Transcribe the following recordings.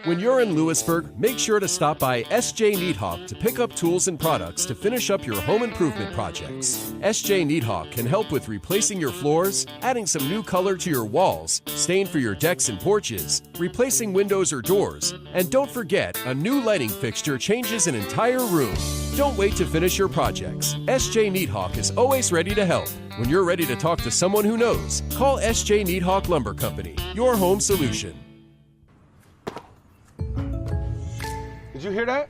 When you're in Lewisburg, make sure to stop by SJ Needhawk to pick up tools and products to finish up your home improvement projects. SJ Needhawk can help with replacing your floors, adding some new color to your walls, stain for your decks and porches, replacing windows or doors, and don't forget, a new lighting fixture changes an entire room. Don't wait to finish your projects. SJ Needhawk is always ready to help. When you're ready to talk to someone who knows, call SJ Needhawk Lumber Company, your home solution. Did you hear that?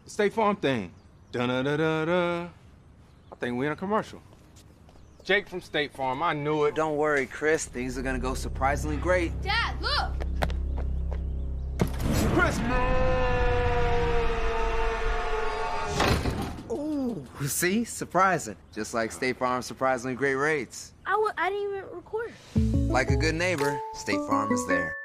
The State Farm thing. Da-da-da-da-da. I think we're in a commercial. Jake from State Farm, I knew it. Don't worry, Chris. Things are gonna go surprisingly great. Dad, look! Chris! Ooh, see? Surprising. Just like State Farm's surprisingly great rates. I didn't even record. Like a good neighbor, State Farm is there.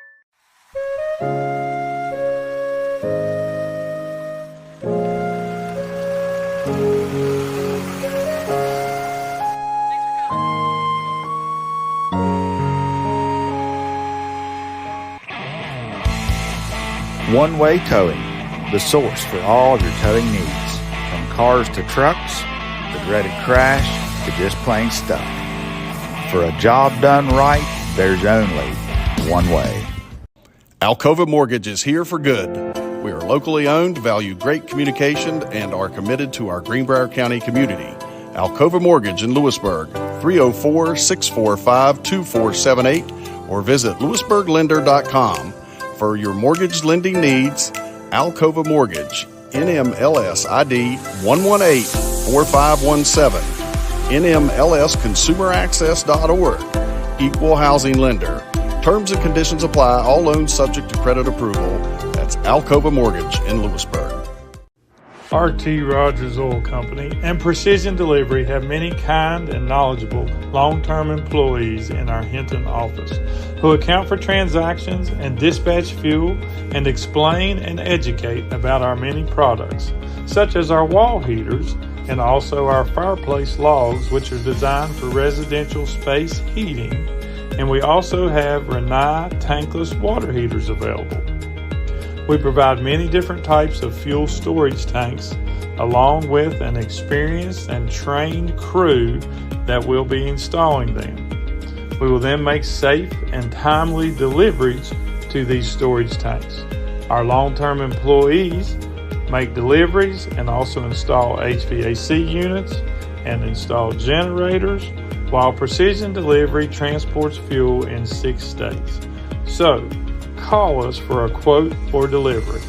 One-Way Towing, the source for all your towing needs. From cars to trucks, the dreaded crash, to just plain stuff. For a job done right, there's only one way. Alcova Mortgage is here for good. We are locally owned, value great communication, and are committed to our Greenbrier County community. Alcova Mortgage in Lewisburg, 304-645-2478, or visit lewisburglender.com. For your mortgage lending needs, Alcova Mortgage, NMLS ID 1184517, NMLSconsumeraccess.org, Equal Housing Lender. Terms and conditions apply, all loans subject to credit approval. That's Alcova Mortgage in Lewisburg. R.T. Rogers Oil Company and Precision Delivery have many kind and knowledgeable long-term employees in our Hinton office who account for transactions and dispatch fuel and explain and educate about our many products, such as our wall heaters and also our fireplace logs, which are designed for residential space heating, and we also have Rinnai tankless water heaters available. We provide many different types of fuel storage tanks along with an experienced and trained crew that will be installing them. We will then make safe and timely deliveries to these storage tanks. Our long-term employees make deliveries and also install HVAC units and install generators, while Precision Delivery transports fuel in 6 states. So, call us for a quote or delivery.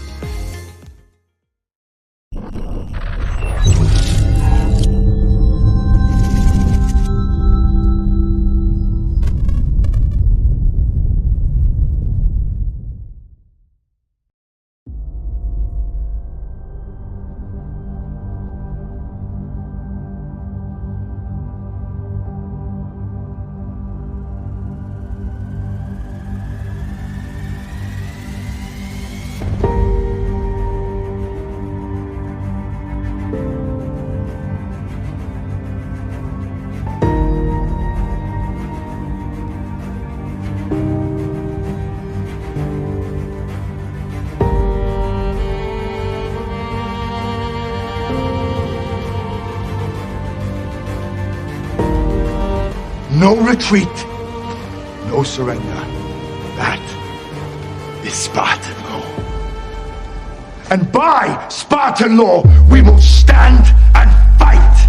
No retreat, no surrender. That is Spartan law. And by Spartan law, we will stand and fight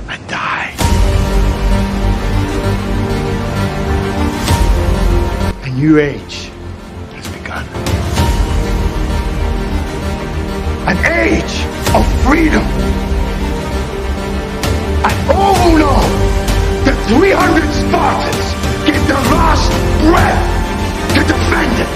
and die. A new age has begun. An age of freedom. And all who know the 300 Spartans give their last breath to defend it.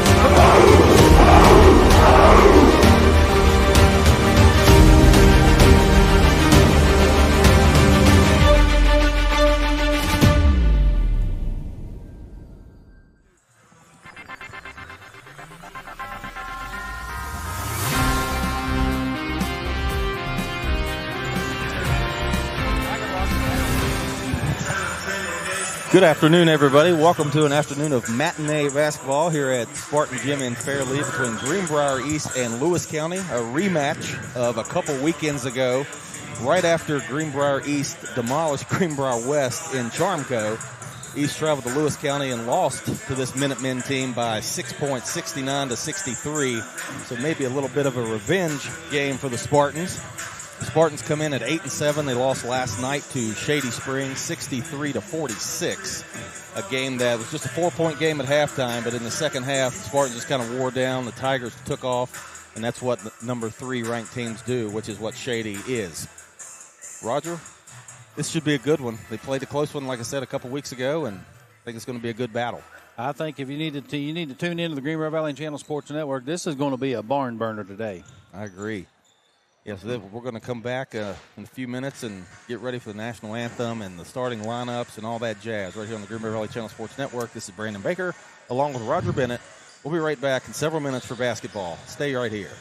Good afternoon, everybody. Welcome to an afternoon of matinee basketball here at Spartan Gym in Fairleigh between Greenbrier East and Lewis County, a rematch of a couple weekends ago, right after Greenbrier East demolished Greenbrier West in Charmco. East traveled to Lewis County and lost to this Minutemen team by 6 points, 69-63. So maybe a little bit of a revenge game for the Spartans. The Spartans come in at 8-7. They lost last night to Shady Springs, 63-46. A game that was just a 4-point game at halftime, but in the second half, the Spartans just kind of wore down. The Tigers took off, and that's what the number 3 ranked teams do, which is what Shady is. Roger, this should be a good one. They played a close one, like I said, a couple weeks ago, and I think it's going to be a good battle. I think if you need to tune into the Greenbrier Valley Channel Sports Network. This is going to be a barn burner today. I agree. Yes, we're going to come back in a few minutes and get ready for the national anthem and the starting lineups and all that jazz right here on the Greenbrier Valley Channel Sports Network. This is Brandon Baker along with Roger Bennett. We'll be right back in several minutes for basketball. Stay right here.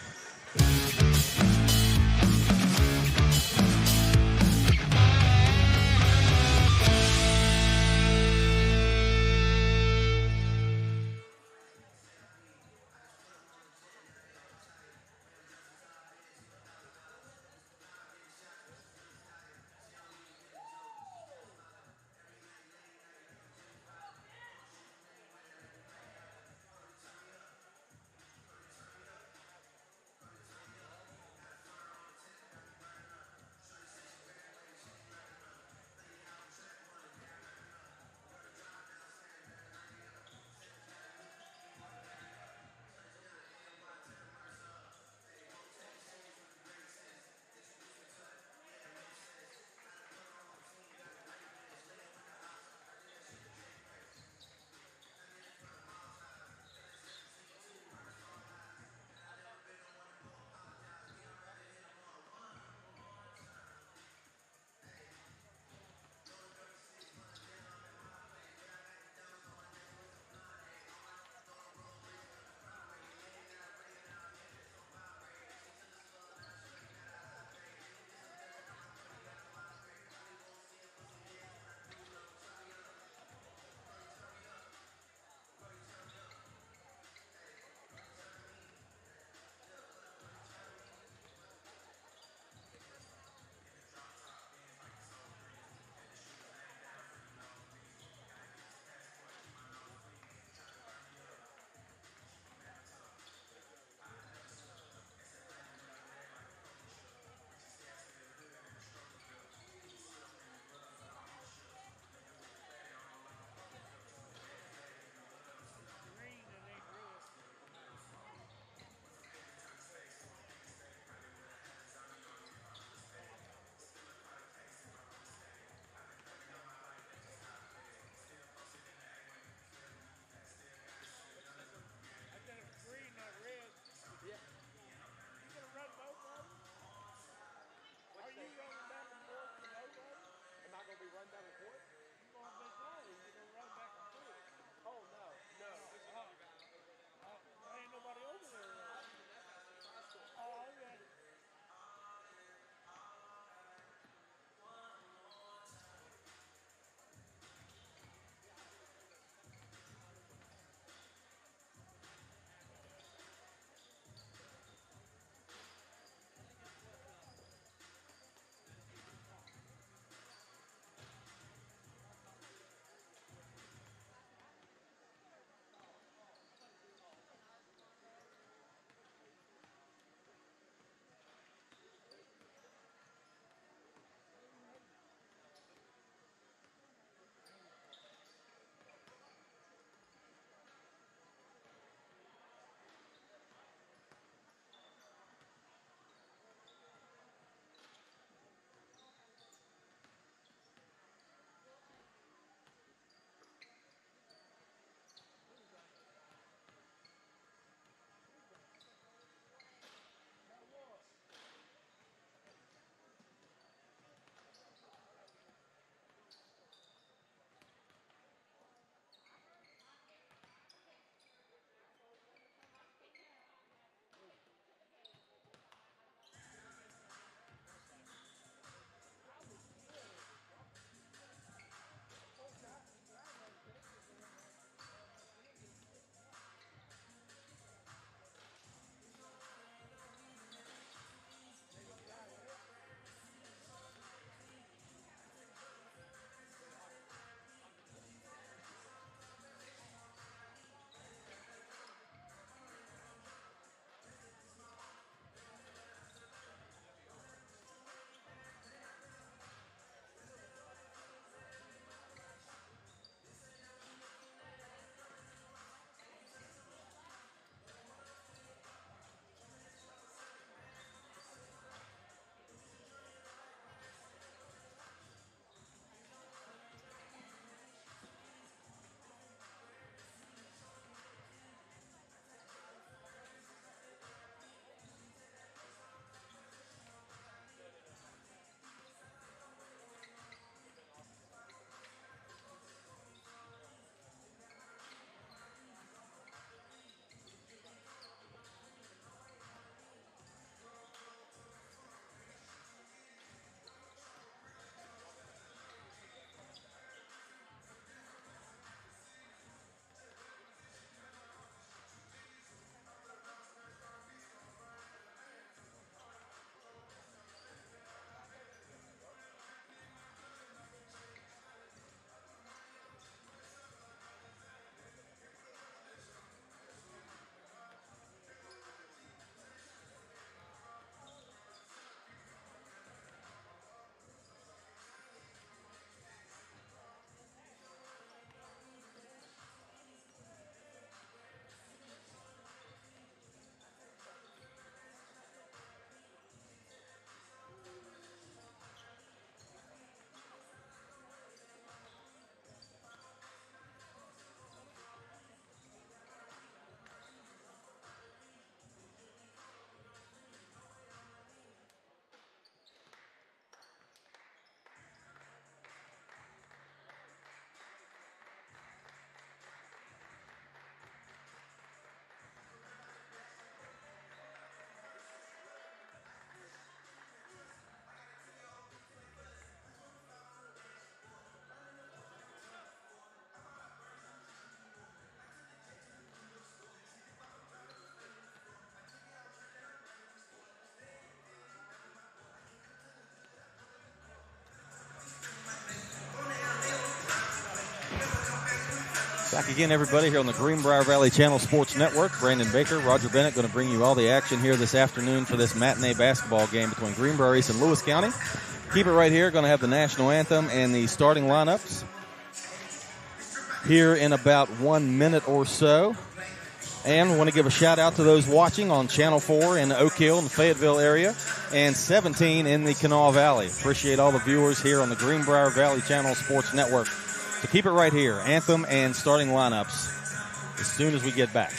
Back again, everybody, here on the Greenbrier Valley Channel Sports Network. Brandon Baker, Roger Bennett going to bring you all the action here this afternoon for this matinee basketball game between Greenbrier East and Lewis County. Keep it right here. Going to have the national anthem and the starting lineups here in about 1 minute or so. And want to give a shout out to those watching on Channel 4 in Oak Hill and the Fayetteville area and 17 in the Kanawha Valley. Appreciate all the viewers here on the Greenbrier Valley Channel Sports Network. So keep it right here, anthem and starting lineups, as soon as we get back.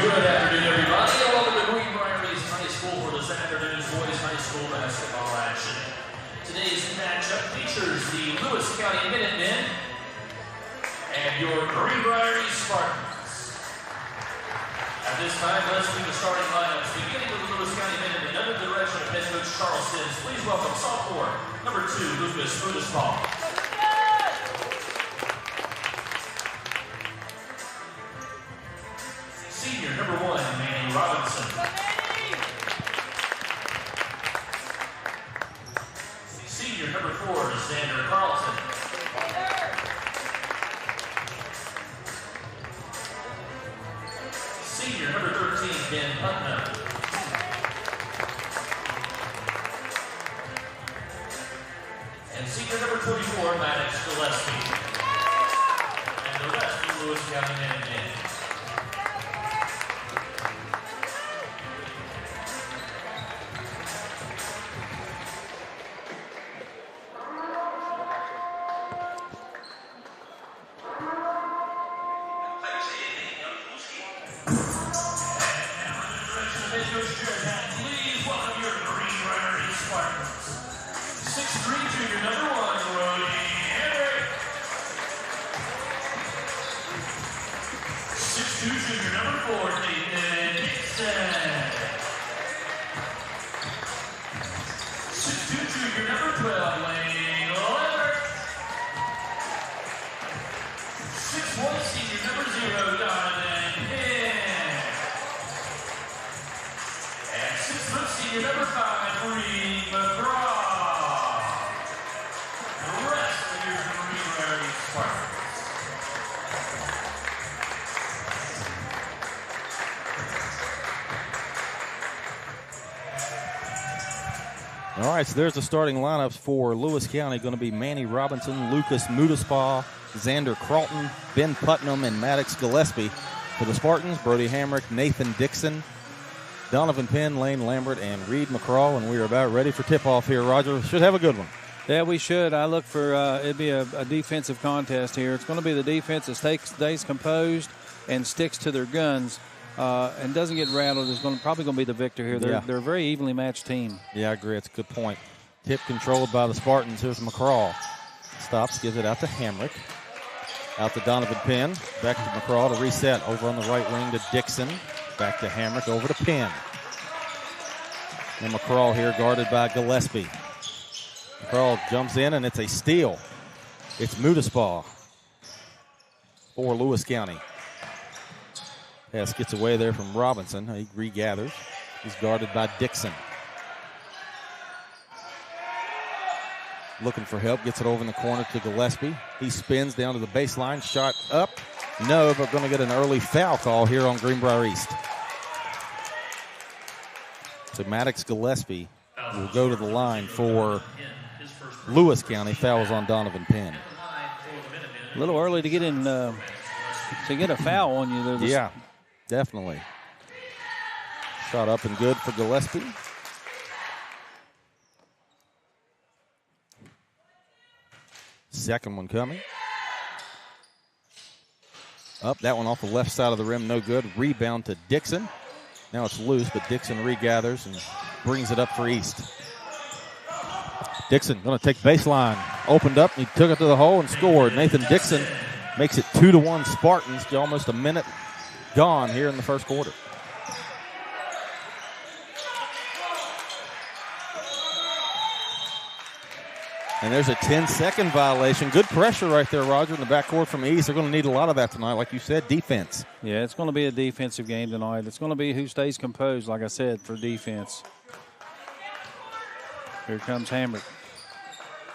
Good afternoon, everybody, and welcome to Greenbrier East High School for this afternoon's boys high school basketball action. Today's matchup features the Lewis County Minutemen and your Greenbrier East Spartans. At this time, let's see the starting lineups. Beginning with the Lewis County Minutemen under the direction of head coach Charleston. Please welcome sophomore number 2, Lucas Budispaul. Senior number 1, Manny Robinson. Senior number 4, Xander Carlson. Senior number 13, Ben Putnam. And senior number 24, Maddox Gillespie. And the rest of Lewis County Minutemen. Please welcome your Greenbrier East Spartans. 6'3", junior number 1, Brody Henry. 6'4", junior number 4, Nathan Dixon. 6'2", junior number 12, Lane Lambert. 6'1", senior number 0, Donovan Penn. And 6 foot senior number 5, Reed McGraw. The rest of your Greenbrier Spartans. All right, so there's the starting lineups for Lewis County. Going to be Manny Robinson, Lucas Mudaspaw, Xander Crawton, Ben Putnam, and Maddox Gillespie. For the Spartans, Brody Hamrick, Nathan Dixon, Donovan Penn, Lane Lambert, and Reed McCraw. And we are about ready for tip-off here, Roger. Should have a good one. Yeah, we should. I look for it'd be a defensive contest here. It's going to be the defense that stays composed and sticks to their guns. And doesn't get rattled is probably going to be the victor here. They're a very evenly matched team. Yeah, I agree. It's a good point. Tip controlled by the Spartans. Here's McCraw. Stops, gives it out to Hamrick. Out to Donovan Penn. Back to McCraw to reset. Over on the right wing to Dixon. Back to Hamrick. Over to Penn. And McCraw here guarded by Gillespie. McCraw jumps in, and it's a steal. It's Mudaspaw for Lewis County. Pass gets away there from Robinson. He regathers. He's guarded by Dixon. Looking for help. Gets it over in the corner to Gillespie. He spins down to the baseline. Shot up. No, but going to get an early foul call here on Greenbrier East. So Maddox Gillespie will go to the line for Lewis County. Fouls on Donovan Penn. A little early to get in to get a foul on you there. Yeah. Definitely. Shot up and good for Gillespie. Second one coming. Up, that one off the left side of the rim, no good. Rebound to Dixon. Now it's loose, but Dixon regathers and brings it up for East. Dixon going to take baseline. Opened up, and he took it to the hole and scored. Nathan Dixon makes it 2-1 Spartans. Almost a minute gone here in the first quarter. And there's a 10-second violation. Good pressure right there, Roger, in the backcourt from East. They're going to need a lot of that tonight. Like you said, defense. Yeah, it's going to be a defensive game tonight. It's going to be who stays composed, like I said, for defense. Here comes Hamrick.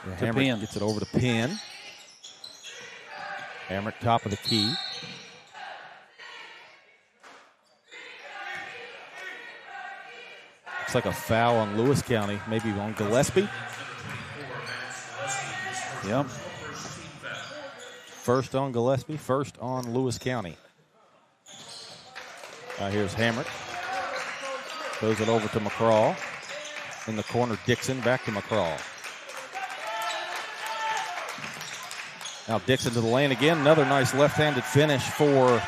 Yeah, Hamrick gets it over to Penn. Hamrick top of the key. Looks like a foul on Lewis County, maybe on Gillespie. Yep. First on Gillespie, first on Lewis County. Here's Hamrick. Throws it over to McCraw. In the corner, Dixon back to McCraw. Now Dixon to the lane again. Another nice left-handed finish for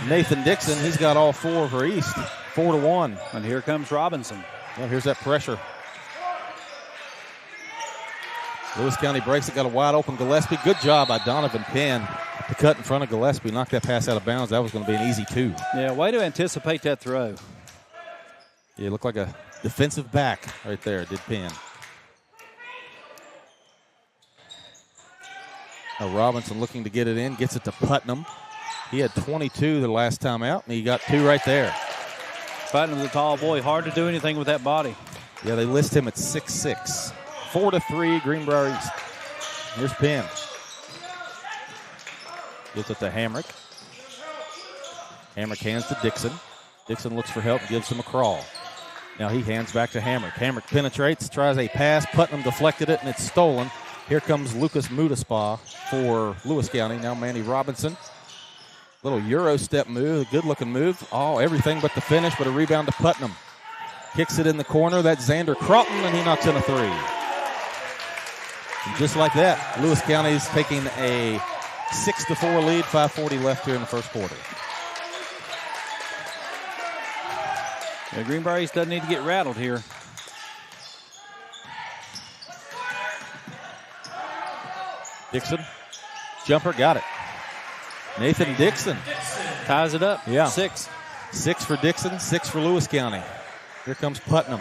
Nathan Dixon. He's got all four for East. 4-1. And here comes Robinson. Well, here's that pressure. Lewis County breaks it, got a wide open Gillespie. Good job by Donovan Penn to cut in front of Gillespie. Knocked that pass out of bounds. That was going to be an easy 2. Yeah, way to anticipate that throw. Yeah, it looked like a defensive back right there, did Penn. Now Robinson looking to get it in, gets it to Putnam. He had 22 the last time out, and he got 2 right there. Putnam's a tall boy. Hard to do anything with that body. Yeah, they list him at 6'6". 4-3, Greenbrier East. Here's Penn. Gives it to Hamrick. Hamrick hands to Dixon. Dixon looks for help, gives him a crawl. Now he hands back to Hamrick. Hamrick penetrates, tries a pass. Putnam deflected it, and it's stolen. Here comes Lucas Mudaspaw for Lewis County. Now Manny Robinson. Little Euro step move, a good-looking move. Oh, everything but the finish, but a rebound to Putnam. Kicks it in the corner. That's Xander Crawton, and he knocks in a 3. And just like that, Lewis County is taking a 6-4 lead, 5:40 left here in the first quarter. Yeah, Greenbrier East doesn't need to get rattled here. Dixon, jumper, got it. Nathan Dixon Ties it up. Yeah. 6. 6 for Dixon, 6 for Lewis County. Here comes Putnam.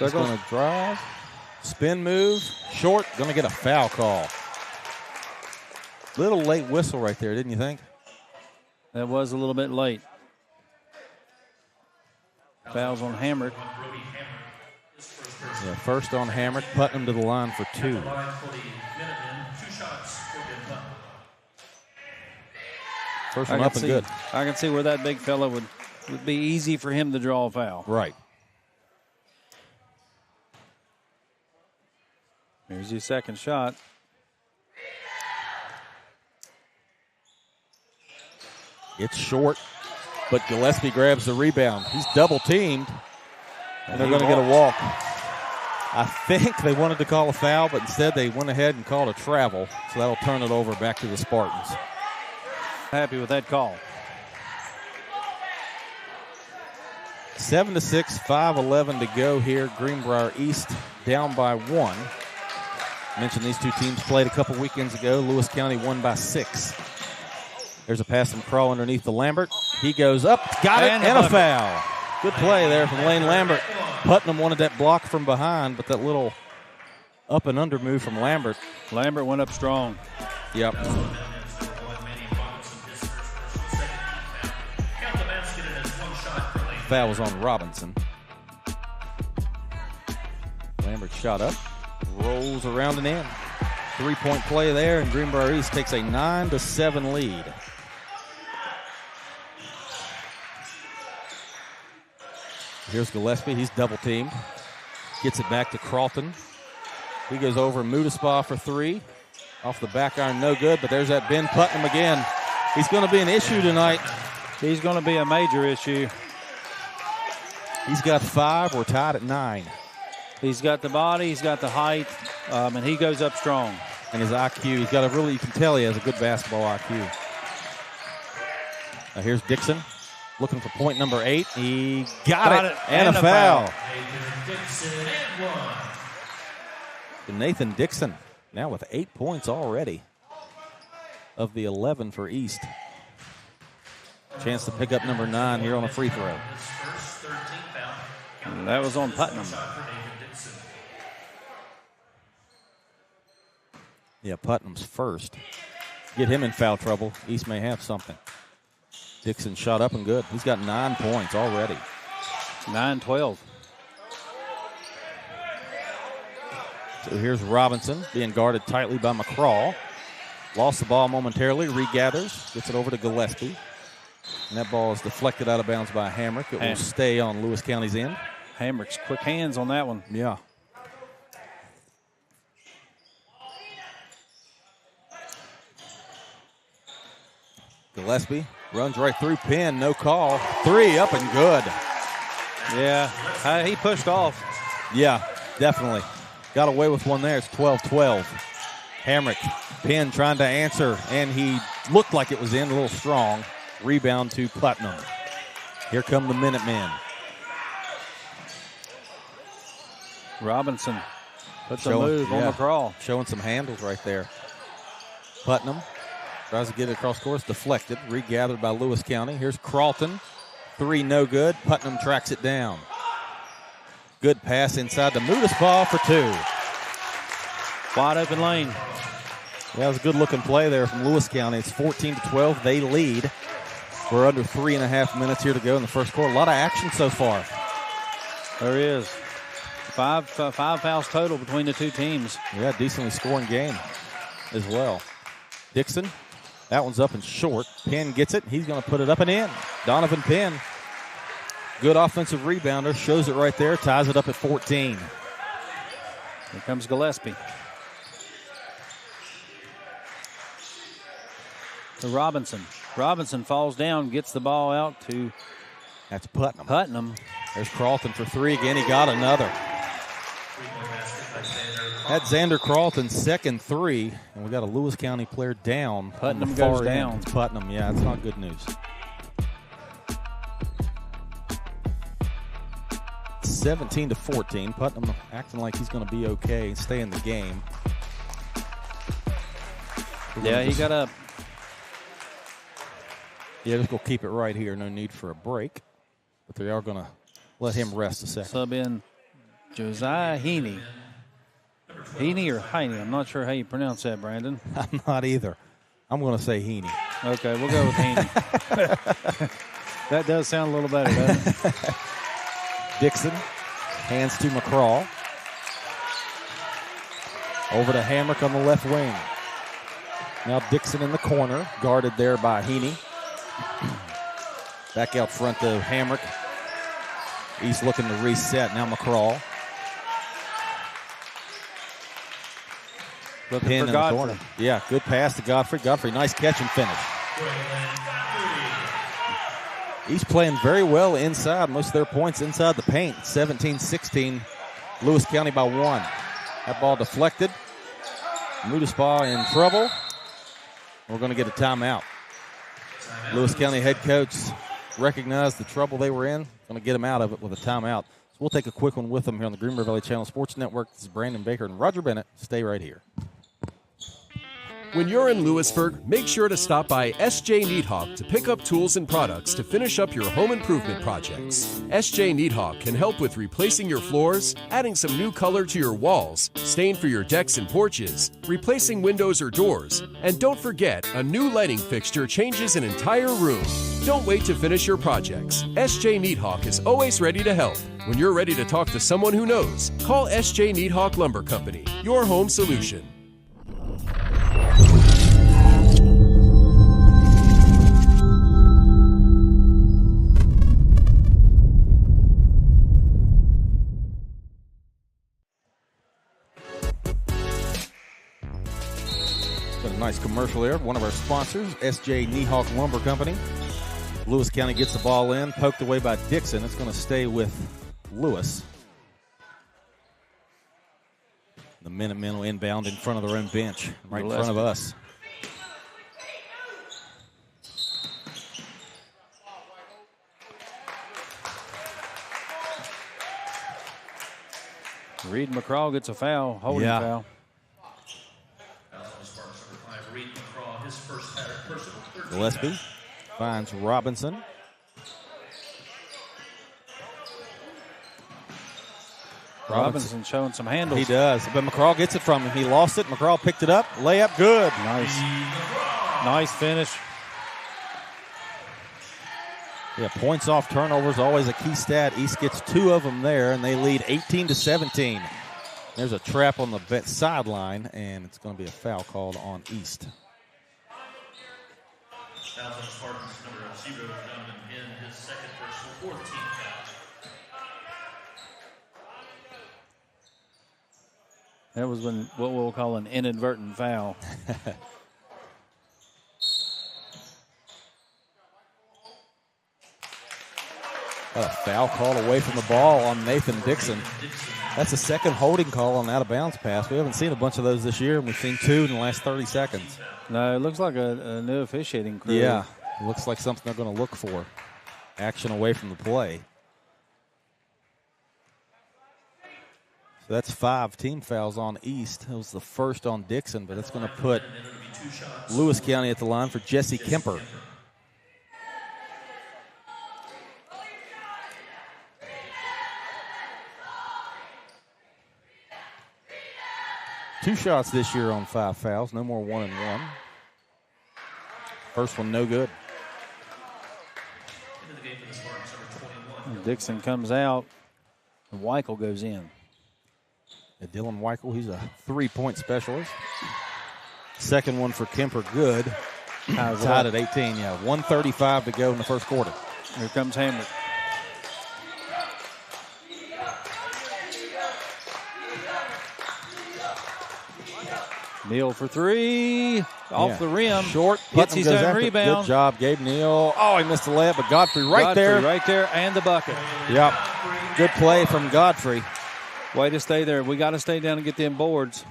They're going to drive. Spin move. Short. Going to get a foul call. Little late whistle right there, didn't you think? That was a little bit late. Fouls on Hamrick. Yeah, first on Hamrick. Putnam to the line for 2. First one up and good. I can see where that big fella would be easy for him to draw a foul. Right. Here's your second shot. It's short, but Gillespie grabs the rebound. He's double teamed, and they're going to get a walk. I think they wanted to call a foul, but instead they went ahead and called a travel, so that'll turn it over back to the Spartans. Happy with that call. 7-6, 5:11 to go here. Greenbrier East down by 1. Mentioned these two teams played a couple weekends ago. Lewis County won by 6. There's a pass from Crawl underneath the Lambert. He goes up, got it, and a foul. Good play there from Lane Lambert. Putnam wanted that block from behind, but that little up and under move from Lambert. Lambert went up strong. Yep. Foul was on Robinson. Lambert shot up, rolls around and in. 3-point play there, and Greenbrier East takes a 9-7 lead. Here's Gillespie. He's double teamed. Gets it back to Carlton. He goes over Mudaspa for 3. Off the back iron, no good, but there's that Ben Putnam again. He's going to be an issue tonight. He's going to be a major issue. He's got 5. We're tied at 9. He's got the body, he's got the height, and he goes up strong. And his IQ, he's got a really, you can tell he has a good basketball IQ. Now here's Dixon looking for point number 8. He got it. And a foul. Nathan Dixon now with 8 points already of the 11 for East. Chance to pick up number 9 here on a free throw. And that was on Putnam. Yeah, Putnam's first. Get him in foul trouble. East may have something. Dixon shot up and good. He's got 9 points already. 9-12. So here's Robinson being guarded tightly by McCraw. Lost the ball momentarily, regathers, gets it over to Gillespie. And that ball is deflected out of bounds by Hamrick. It will stay on Lewis County's end. Hamrick's quick hands on that one. Yeah. Gillespie runs right through Penn, no call. 3 up and good. Yeah, he pushed off. Yeah, definitely. Got away with one there. It's 12-12. Hamrick, Penn trying to answer, and he looked like it was in a little strong. Rebound to Putnam. Here come the Minutemen. Robinson puts a move on McCraw. Showing some handles right there. Putnam tries to get it across course, deflected, regathered by Lewis County. Here's Carlton. 3 no good. Putnam tracks it down. Good pass inside to Mudaspa for 2. Wide open lane. Yeah, that was a good looking play there from Lewis County. It's 14-12. They lead. We're under 3.5 minutes here to go in the first quarter. A lot of action so far. There is. Five fouls total between the two teams. Yeah, decently scoring game as well. Dixon, that one's up and short. Penn gets it. He's going to put it up and in. Donovan Penn, good offensive rebounder, shows it right there, ties it up at 14. Here comes Gillespie. To Robinson. Robinson falls down, gets the ball out to... That's Putnam. Putnam. There's Carlton for 3 again. He got another. That's Xander Carlton's second 3, and we got a Lewis County player down. Putnam goes down. It's Putnam, yeah, it's not good news. 17-14. Putnam acting like he's going to be okay and stay in the game. Yeah, he got up. Yeah, just go keep it right here. No need for a break. But they are going to let him rest a second. Sub in Josiah Heaney. Heaney or Heine? I'm not sure how you pronounce that, Brandon. I'm not either. I'm going to say Heaney. Okay, we'll go with Heaney. That does sound a little better, doesn't it? Dixon hands to McCraw. Over to Hamrick on the left wing. Now Dixon in the corner, guarded there by Heaney. Back out front to Hamrick. He's looking to reset. Now McCraw. Looking Pin for in Godfrey. the corner. Yeah, good pass to Godfrey. Godfrey, nice catch and finish. He's playing very well inside. Most of their points inside the paint. 17-16. Lewis County by 1. That ball deflected. Mudaspa in trouble. We're going to get a timeout. Lewis County head coach recognized the trouble they were in. Going to get them out of it with a timeout. So we'll take a quick one with them here on the Greenbrier Valley Channel Sports Network. This is Brandon Baker and Roger Bennett. Stay right here. When you're in Lewisburg, make sure to stop by S.J. Needhawk to pick up tools and products to finish up your home improvement projects. S.J. Needhawk can help with replacing your floors, adding some new color to your walls, stain for your decks and porches, replacing windows or doors, and don't forget, a new lighting fixture changes an entire room. Don't wait to finish your projects. S.J. Needhawk is always ready to help. When you're ready to talk to someone who knows, call S.J. Needhawk Lumber Company, your home solution. Nice commercial there. One of our sponsors, S.J. Needhawk Lumber Company. Lewis County gets the ball in, poked away by Dixon. It's going to stay with Lewis. The Minutemen will inbound in front of their own bench, right in front of us. Reed McCraw gets a foul, holding foul. Gillespie finds Robinson. Robinson showing some handles. He does, but McCraw gets it from him. He lost it. McCraw picked it up. Layup, good. Nice. Nice finish. Yeah, points off turnovers, always a key stat. East gets 2 of them there, and they lead 18-17. There's a trap on the sideline, and it's going to be a foul called on East. Southland Spartans number 0 coming in his second personal, 4th team foul. That was what we'll call an inadvertent foul. A foul call away from the ball on Nathan Dixon. That's a second holding call on out-of-bounds pass. We haven't seen a bunch of those this year, and we've seen 2 in the last 30 seconds. No, it looks like a new officiating crew. Yeah, it looks like something they're going to look for. Action away from the play. So that's 5 team fouls on East. It was the first on Dixon, but it's going to put Lewis County at the line for Jesse Kemper. Two shots this year on 5 fouls. No more 1-and-1. First one no good. Dixon comes out, and Weichel goes in. Yeah, Dylan Weichel, he's a 3-point specialist. Second one for Kemper, good. Tied at 18, yeah. 1:35 to go in the first quarter. Here comes Hamrick. Neal for 3. Off the rim. Short. Gets his own rebound. Good job, Gabe Neal. Oh, he missed the layup, but Godfrey right there. And the bucket. Yep. Good play from Godfrey. Way to stay there. We got to stay down and get them boards.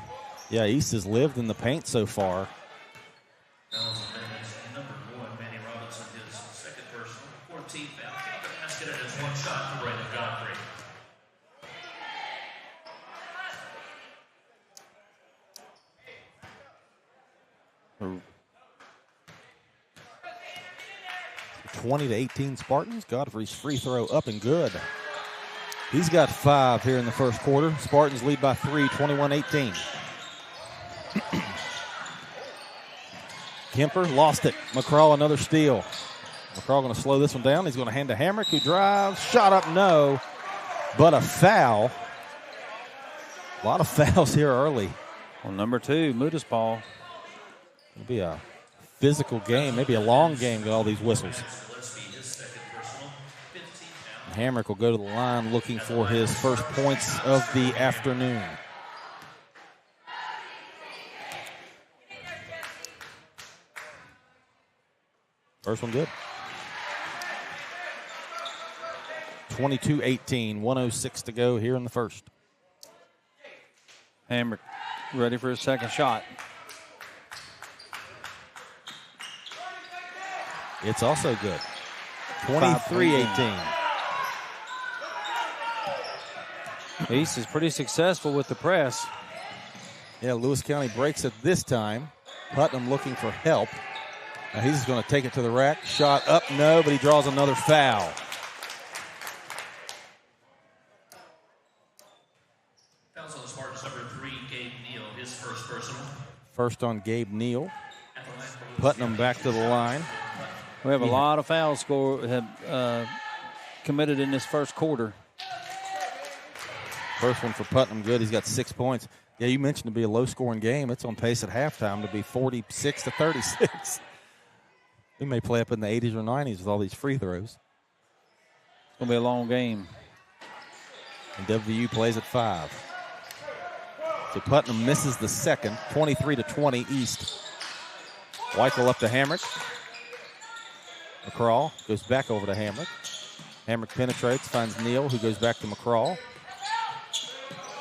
Yeah, East has lived in the paint so far. Number 1, Manny Robinson, his second personal, 14th foul. Basket at his 1 shot for Brandon Godfrey. 20-18 Spartans. Godfrey's free throw up and good. He's got 5 here in the first quarter. Spartans lead by 3, 21-18. Kemper lost it. McCraw another steal. McCraw going to slow this one down. He's going to hand to Hamrick, who drives. Shot up, no. But a foul. A lot of fouls here early. Well, number 2, Mudas ball. It'll be a physical game, maybe a long game with all these whistles. Hamrick will go to the line looking for his first points of the afternoon. First one good. 22-18, 1:06 to go here in the first. Hamrick ready for his second shot. It's also good. 23-18. East is pretty successful with the press. Yeah, Lewis County breaks it this time. Putnam looking for help. Now he's going to take it to the rack. Shot up, no, but he draws another foul. Fouls on the Spartans, number 3, Gabe Neal, his first personal. First on Gabe Neal. Putnam back to the line. We have a lot of fouls committed in this first quarter. First one for Putnam, good. He's got 6 points. Yeah, you mentioned to be a low-scoring game. It's on pace at halftime to be 46-36. We may play up in the 80s or 90s with all these free throws. It's going to be a long game. And WVU plays at 5. So Putnam misses the second, 23-20 East. Weichel up to Hamrick. McCraw goes back over to Hamrick. Hamrick penetrates, finds Neal, who goes back to McCraw.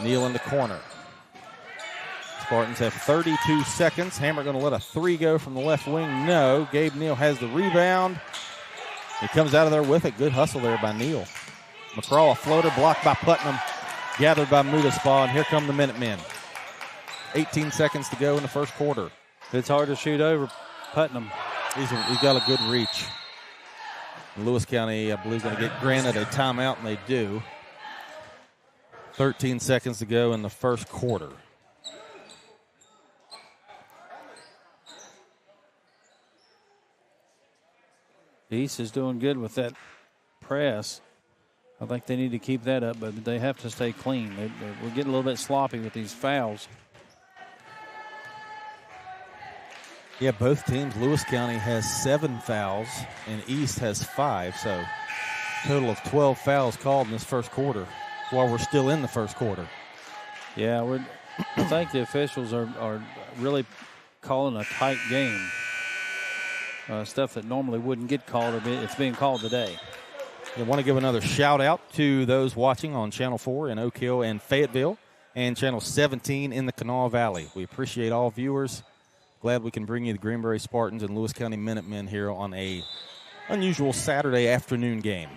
Neal in the corner. Spartans have 32 seconds. Hamrick going to let a 3 go from the left wing. No. Gabe Neal has the rebound. He comes out of there with it. Good hustle there by Neal. McCraw, a floater blocked by Putnam. Gathered by Mudaspah, and here come the Minutemen. 18 seconds to go in the first quarter. It's hard to shoot over Putnam. He's got a good reach. Lewis County, I believe, is going to get granted a timeout, and they do. 13 seconds to go in the first quarter. East is doing good with that press. I think they need to keep that up, but they have to stay clean. We're getting a little bit sloppy with these fouls. Yeah, both teams. Lewis County has 7 fouls, and East has 5. So, total of 12 fouls called in this first quarter while we're still in the first quarter. Yeah, I think the officials are really calling a tight game. Stuff that normally wouldn't get called, it's being called today. I want to give another shout out to those watching on Channel 4 in Oak Hill and Fayetteville and Channel 17 in the Kanawha Valley. We appreciate all viewers. Glad we can bring you the Greenbrier Spartans and Lewis County Minutemen here on a unusual Saturday afternoon game.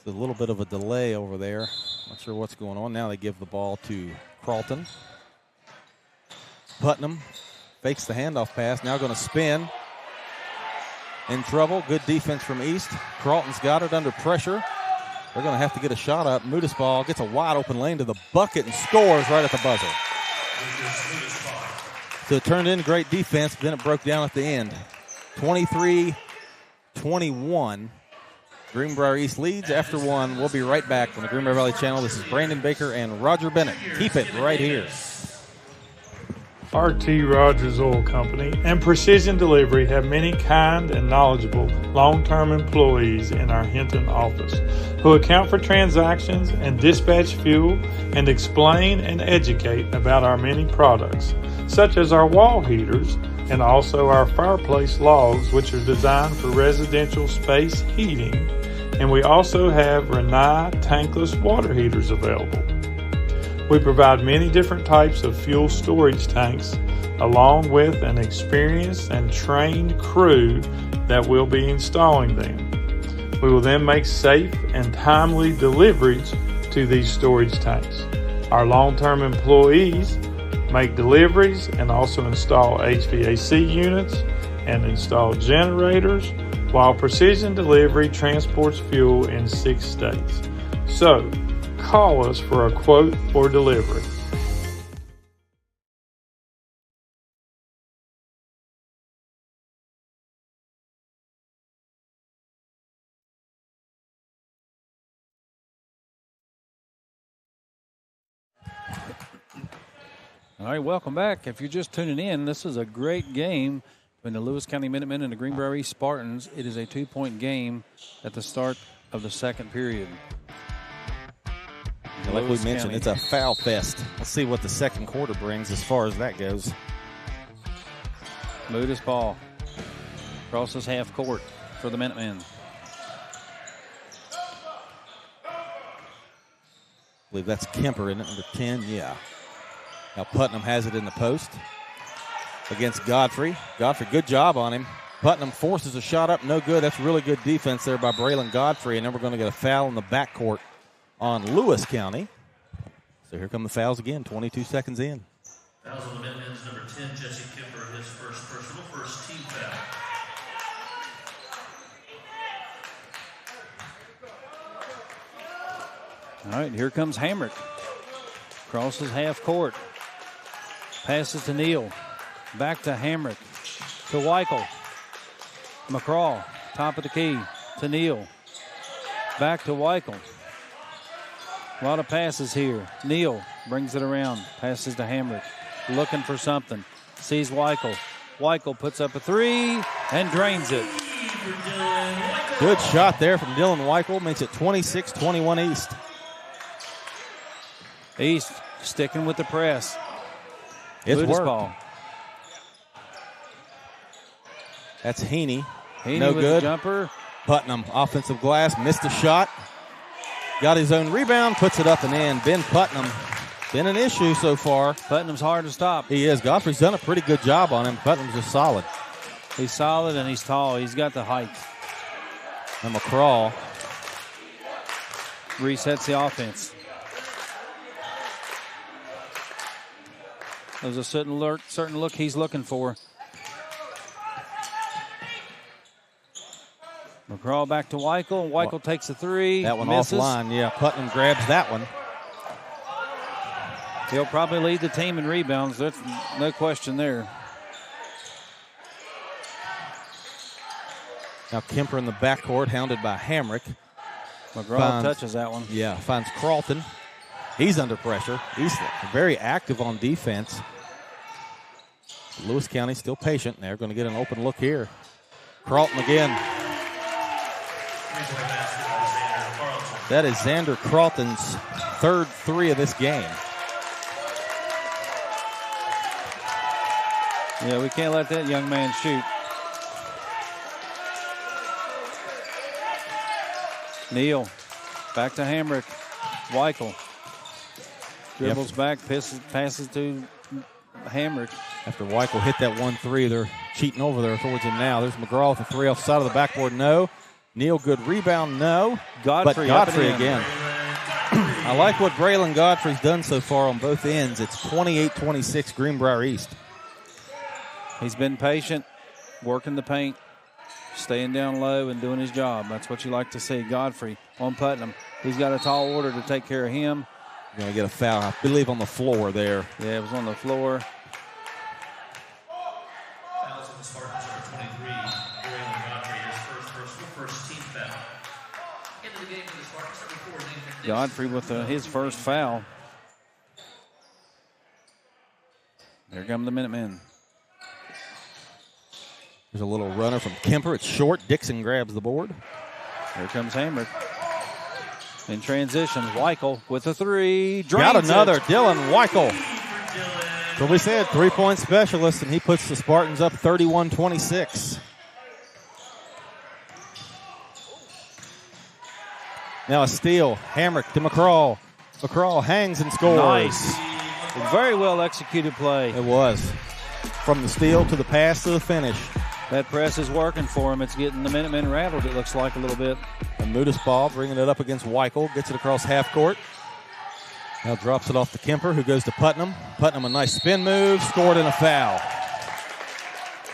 A little bit of a delay over there. Not sure what's going on. Now they give the ball to Carlton. Putnam fakes the handoff pass. Now going to spin. In trouble. Good defense from East. Carlton's got it under pressure. They're going to have to get a shot up. Mudaspah gets a wide open lane to the bucket and scores right at the buzzer. So it turned in great defense, but then it broke down at the end. 23-21. Greenbrier East leads after 1. We'll be right back on the Greenbrier Valley Channel. This is Brandon Baker and Roger Bennett. Keep it right here. RT Rogers Oil Company and Precision Delivery have many kind and knowledgeable long-term employees in our Hinton office who account for transactions and dispatch fuel and explain and educate about our many products, such as our wall heaters and also our fireplace logs, which are designed for residential space heating. And we also have Renai tankless water heaters available. We provide many different types of fuel storage tanks along with an experienced and trained crew that will be installing them. We will then make safe and timely deliveries to these storage tanks. Our long-term employees make deliveries and also install HVAC units and install generators, while Precision Delivery transports fuel in 6 states. So, call us for a quote or delivery. All right, welcome back. If you're just tuning in, this is a great game between the Lewis County Minutemen and the Greenbrier East Spartans. It is a 2-point game at the start of the second period. Like we mentioned, it's a foul fest. Let's see what the second quarter brings as far as that goes. Modus ball crosses half court for the Minutemen. I believe that's Kemper, isn't it? Number 10, yeah. Now Putnam has it in the post against Godfrey. Godfrey, good job on him. Putnam forces a shot up, no good. That's really good defense there by Braylon Godfrey, and then we're going to get a foul in the backcourt on Lewis County. So here come the fouls again, 22 seconds in. Fouls on the Minutemen's number 10, Jesse Kemper, his first personal, first team foul. All right, here comes Hamrick. Crosses half court. Passes to Neal. Back to Hamrick. To Weichel. McCraw, top of the key. To Neal. Back to Weichel. A lot of passes here. Neal brings it around. Passes to Hamrick. Looking for something. Sees Weichel. Weichel puts up a three and drains it. Good shot there from Dylan Weichel. Makes it 26-21 East. East sticking with the press. It's Ludus worked. ball. That's Heaney. No good. The jumper. Putnam, offensive glass, missed a shot. Got his own rebound, puts it up and in. Ben Putnam, been an issue so far. Putnam's hard to stop. He is. Godfrey's done a pretty good job on him. Putnam's just solid. He's solid and he's tall. He's got the height. And McCraw resets the offense. There's a certain look he's looking for. McCraw back to Weichel. Weichel takes a three. That one misses. offline. Yeah, Putnam grabs that one. He'll probably lead the team in rebounds. There's no question there. Now Kemper in the backcourt, hounded by Hamrick. McGraw touches that one. Yeah, finds Carlton. He's under pressure. He's very active on defense. Lewis County still patient. They're going to get an open look here. Carlton again. That is Xander Carlton's third three of this game. Yeah, we can't let that young man shoot. Neal, back to Hamrick. Weichel dribbles back, passes to Hamrick. After Weichel hit that 1-3, they're cheating over there towards him now. There's McGraw with a three off the side of the backboard. No. Neal, good rebound. No. Godfrey, but Godfrey again. I like what Braylon Godfrey's done so far on both ends. It's 28-26 Greenbrier East. He's been patient, working the paint, staying down low and doing his job. That's what you like to see. Godfrey on Putnam. He's got a tall order to take care of him. Going to get a foul, I believe, on the floor there. Yeah, it was on the floor. Fouls on the Spartans, number 23. Braylon Godfrey, his first team foul. Into the game for the Spartans, number 4. Godfrey with his first foul. There come the Minutemen. There's a little runner from Kemper. It's short. Dixon grabs the board. Here comes Hamrick. In transition, Weichel with a three. Got another. It. Dylan Weichel. So we said 3-point specialist, and he puts the Spartans up 31-26. Now a steal. Hamrick to McCraw. McCraw hangs and scores. Nice. Very well executed play. It was. From the steal to the pass to the finish. That press is working for him. It's getting the Minutemen rattled, it looks like, a little bit. And Modus ball, bringing it up against Weichel. Gets it across half court. Now drops it off to Kemper, who goes to Putnam. Putnam, a nice spin move, scored in a foul.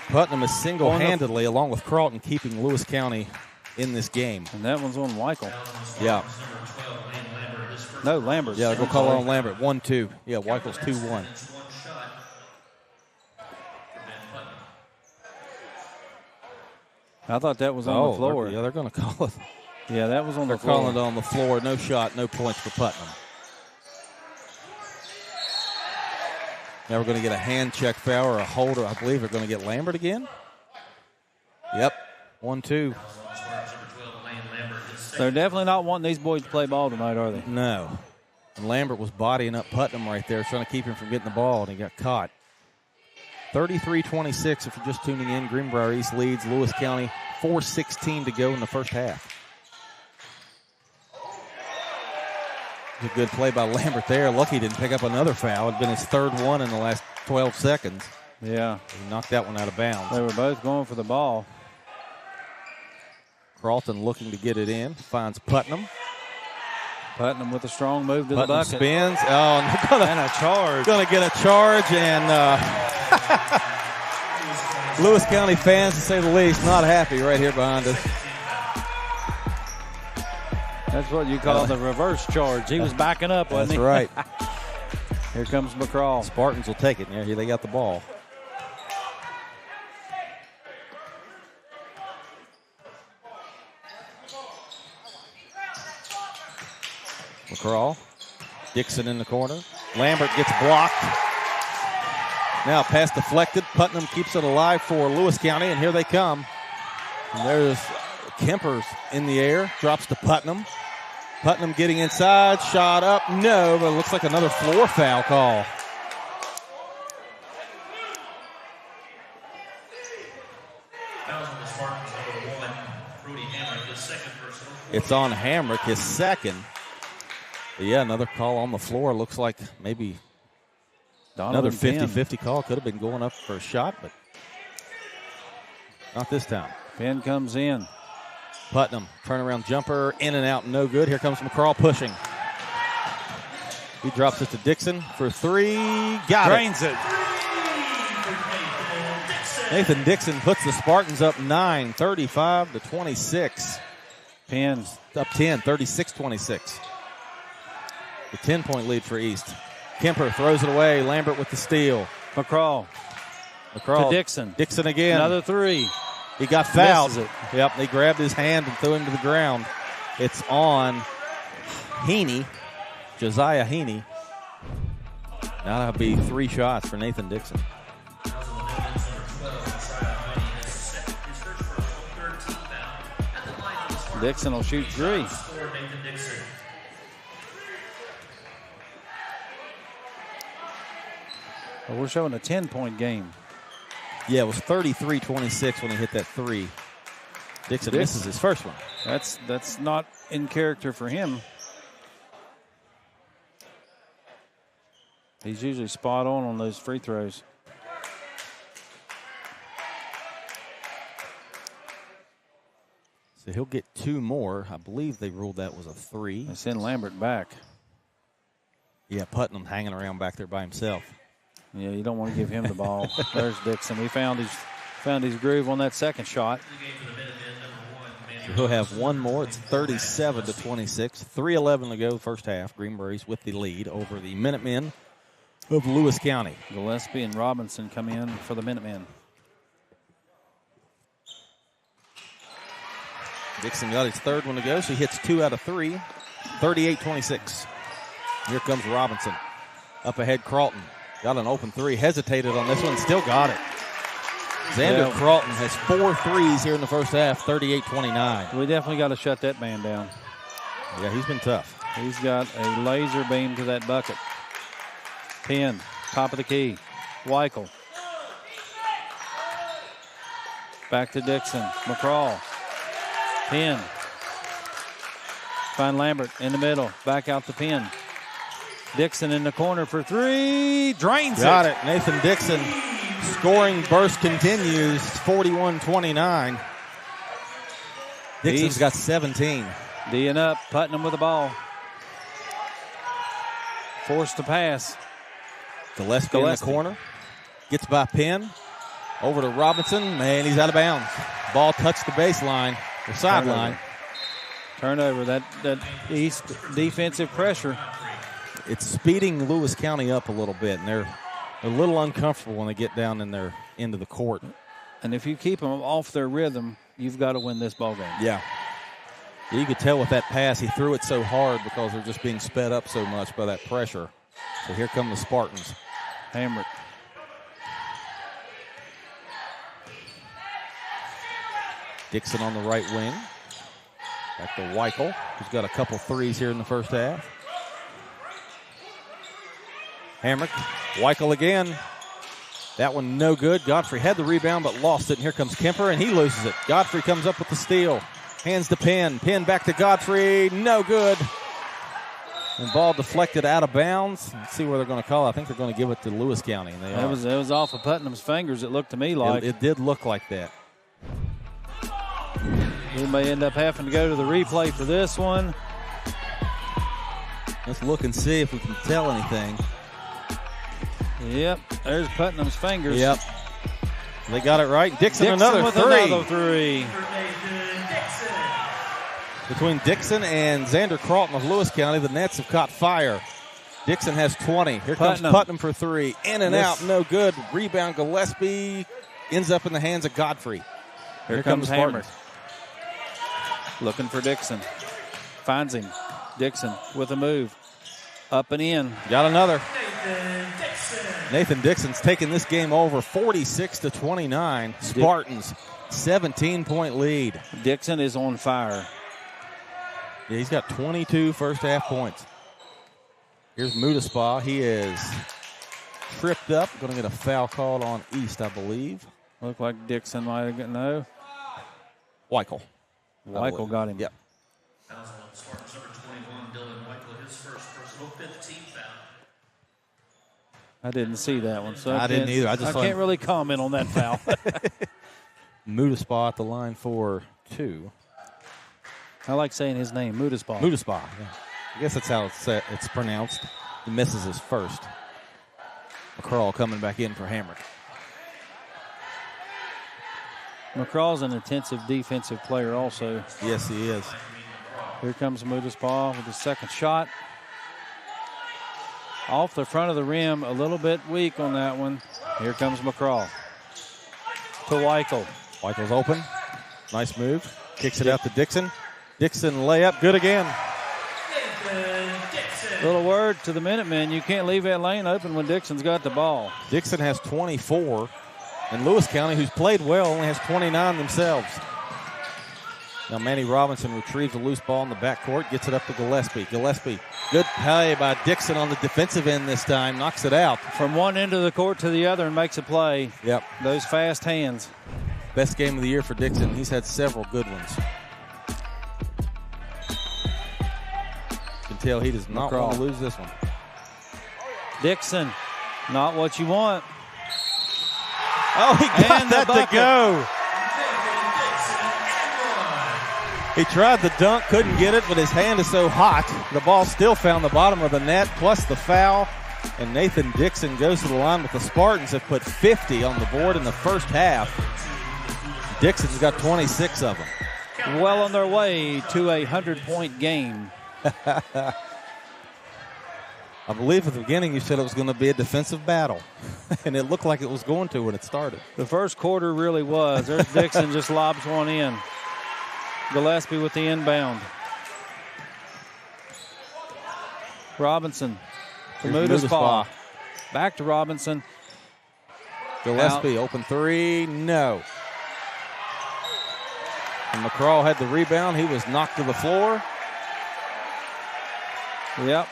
Putnam is single-handedly, along with Carlton, keeping Lewis County in this game. And that one's on Weichel. Yeah. No, Lambert. Yeah, go call on Lambert. 1-2. Yeah, Weichel's 2-1. I thought that was on the floor. Yeah, they're going to call it. Yeah, that was on the floor. They're calling it on the floor. No shot, no points for Putnam. Now we're going to get a hand check foul or a holder. I believe they're going to get Lambert again. Yep, 1-2. They're definitely not wanting these boys to play ball tonight, are they? No. And Lambert was bodying up Putnam right there, trying to keep him from getting the ball, and he got caught. 33-26 if you're just tuning in. Greenbrier East leads Lewis County. 4:16 to go in the first half. A good play by Lambert there. Lucky he didn't pick up another foul. It had been his third one in the last 12 seconds. Yeah. He knocked that one out of bounds. They were both going for the ball. Carlton looking to get it in. Finds Putnam. Putnam with a strong move to Putnam the bucket. Spins. Oh, and a charge. Going to get a charge, and Lewis County fans, to say the least, not happy right here behind us. That's what you call the reverse charge. He was backing up, wasn't he? That's right. Here comes McCraw. Spartans will take it. Yeah, here they got the ball. McCraw. Dixon in the corner. Lambert gets blocked. Now pass deflected. Putnam keeps it alive for Lewis County, and here they come. And there's Kemper's in the air. Drops to Putnam. Putnam getting inside. Shot up. No, but it looks like another floor foul call. It's on Hamrick, his second. But yeah, another call on the floor. Looks like maybe another 50-50 call. Could have been going up for a shot, but not this time. Penn comes in. Putnam, turnaround jumper, in and out, no good. Here comes McCraw pushing. He drops it to Dixon for three. Drains it. Nathan Dixon puts the Spartans up 9, 35-26. Penn's up 10, 36-26. The 10-point lead for East. Kemper throws it away. Lambert with the steal. McCraw to Dixon. Dixon again. Another three. He got fouled. Misses it. Yep, they grabbed his hand and threw him to the ground. It's on Heaney, Josiah Heaney. Now that'll be 3 shots for Nathan Dixon. Dixon will shoot 3. Well, we're showing a 10-point game. Yeah, it was 33-26 when he hit that 3. Dixon misses his first one. That's not in character for him. He's usually spot on those free throws. So he'll get 2 more. I believe they ruled that was a 3. They send Lambert back. Yeah, Putnam hanging around back there by himself. Yeah, you don't want to give him the ball. There's Dixon. He found his groove on that second shot. So he'll have 1 more. It's 37-26. 3:11 to go first half. Greenbrier with the lead over the Minutemen of Lewis County. Gillespie and Robinson come in for the Minutemen. Dixon got his third one to go, so he hits 2 out of 3. 38-26. Here comes Robinson. Up ahead, Carlton. Got an open 3. Hesitated on this one. Still got it. Xander Carlton has 4 threes here in the first half. 38-29. We definitely got to shut that man down. Yeah, he's been tough. He's got a laser beam to that bucket. Penn, top of the key. Weichel. Back to Dixon. McCraw. Penn. Find Lambert in the middle. Back out to Penn. Dixon in the corner for 3. Drains it. Got it. Nathan Dixon. Scoring burst continues. 41-29. Dixon's got 17. D'ing up. Putnam with the ball. Forced to pass. Gillespie in the corner. Gets by Penn. Over to Robinson, and he's out of bounds. Ball touched the baseline, the sideline. Turnover. That East defensive pressure. It's speeding Lewis County up a little bit, and they're a little uncomfortable when they get down in their into the court. And if you keep them off their rhythm, you've got to win this ball game. Yeah. You could tell with that pass, he threw it so hard because they're just being sped up so much by that pressure. So here come the Spartans. Hamrick. Dixon on the right wing. Back to Weichel, who's got a couple threes here in the first half. Hamrick, Weichel again. That one no good. Godfrey had the rebound but lost it. And here comes Kemper, and he loses it. Godfrey comes up with the steal. Hands to Penn. Penn back to Godfrey. No good. And ball deflected out of bounds. Let's see where they're going to call it. I think they're going to give it to Lewis County. And it was off of Putnam's fingers, it looked to me like. It did look like that. We may end up having to go to the replay for this one. Let's look and see if we can tell anything. Yep, there's Putnam's fingers. Yep. They got it right. Dixon another with three. Another three. Between Dixon and Xander Crawton of Lewis County, the Nets have caught fire. Dixon has 20. Here comes Putnam for three. In and out, no good. Rebound, Gillespie ends up in the hands of Godfrey. Here comes Hamrick. Looking for Dixon. Finds him. Dixon with a move. Up and in. Got another. Nathan Dixon's taking this game over 46-29. Spartans, 17-point lead. Dixon is on fire. Yeah, he's got 22 first half points. Here's Mudaspa. He is tripped up. Going to get a foul called on East, I believe. Looked like Dixon might have gotten no. Weichel. Weichel got him. Yep. Spartans number 21, Dylan Weichel, his first personal 15th foul. I didn't see that one, so I didn't either. I can't really comment on that foul. Mudaspa at the line for two. I like saying his name, Mudaspa. Mudaspa. Yeah. I guess that's how it's pronounced. He misses his first. McCraw coming back in for Hamrick. McCraw's an intensive defensive player also. Yes, he is. Here comes Mudaspa with his second shot. Off the front of the rim, a little bit weak on that one. Here comes McCraw. To Weichel. Weichel's open. Nice move. Kicks it out to Dixon. Dixon layup, good again. Little word to the Minutemen. You can't leave that lane open when Dixon's got the ball. Dixon has 24. And Lewis County, who's played well, only has 29 themselves. Now Manny Robinson retrieves a loose ball in the backcourt, gets it up to Gillespie. Gillespie, good play by Dixon on the defensive end this time, knocks it out. From one end of the court to the other and makes a play. Yep. Those fast hands. Best game of the year for Dixon. He's had several good ones. You can tell he does not want to lose this one. Dixon, not what you want. Oh, he got that to go. He tried the dunk, couldn't get it, but his hand is so hot. The ball still found the bottom of the net, plus the foul. And Nathan Dixon goes to the line, but the Spartans have put 50 on the board in the first half. Dixon's got 26 of them. Well on their way to a 100-point game. I believe at the beginning you said it was going to be a defensive battle, and it looked like it was going to when it started. The first quarter really was. There's Dixon just lobs one in. Gillespie with the inbound. Robinson to Mudaspa. Back to Robinson. Gillespie, open three, no. And McCraw had the rebound. He was knocked to the floor. Yep.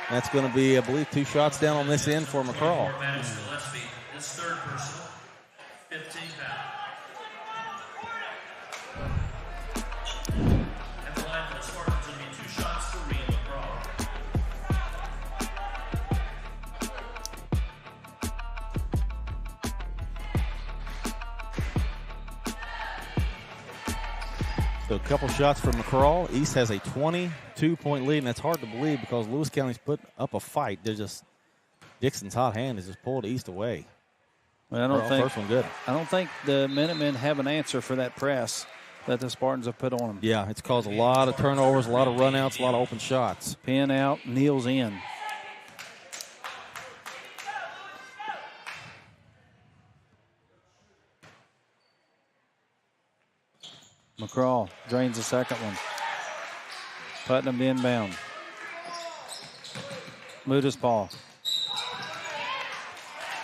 That's going to be, I believe, 2 shots down on this end for McCraw. Gillespie, his third personal, 15 foul. At the line for the Spartans, it'll be 2 shots for Reed McCraw. So a couple shots from McCraw. East has a 22-point lead, and that's hard to believe because Lewis County's put up a fight. They're just Dixon's hot hand has just pulled East away. Well, first one good. I don't think the Minutemen have an answer for that press that the Spartans have put on them. Yeah, it's caused a lot of turnovers, a lot of runouts, a lot of open shots. Pin out, Neal's in. McCraw drains the second one. Putnam to inbound. Muda's ball.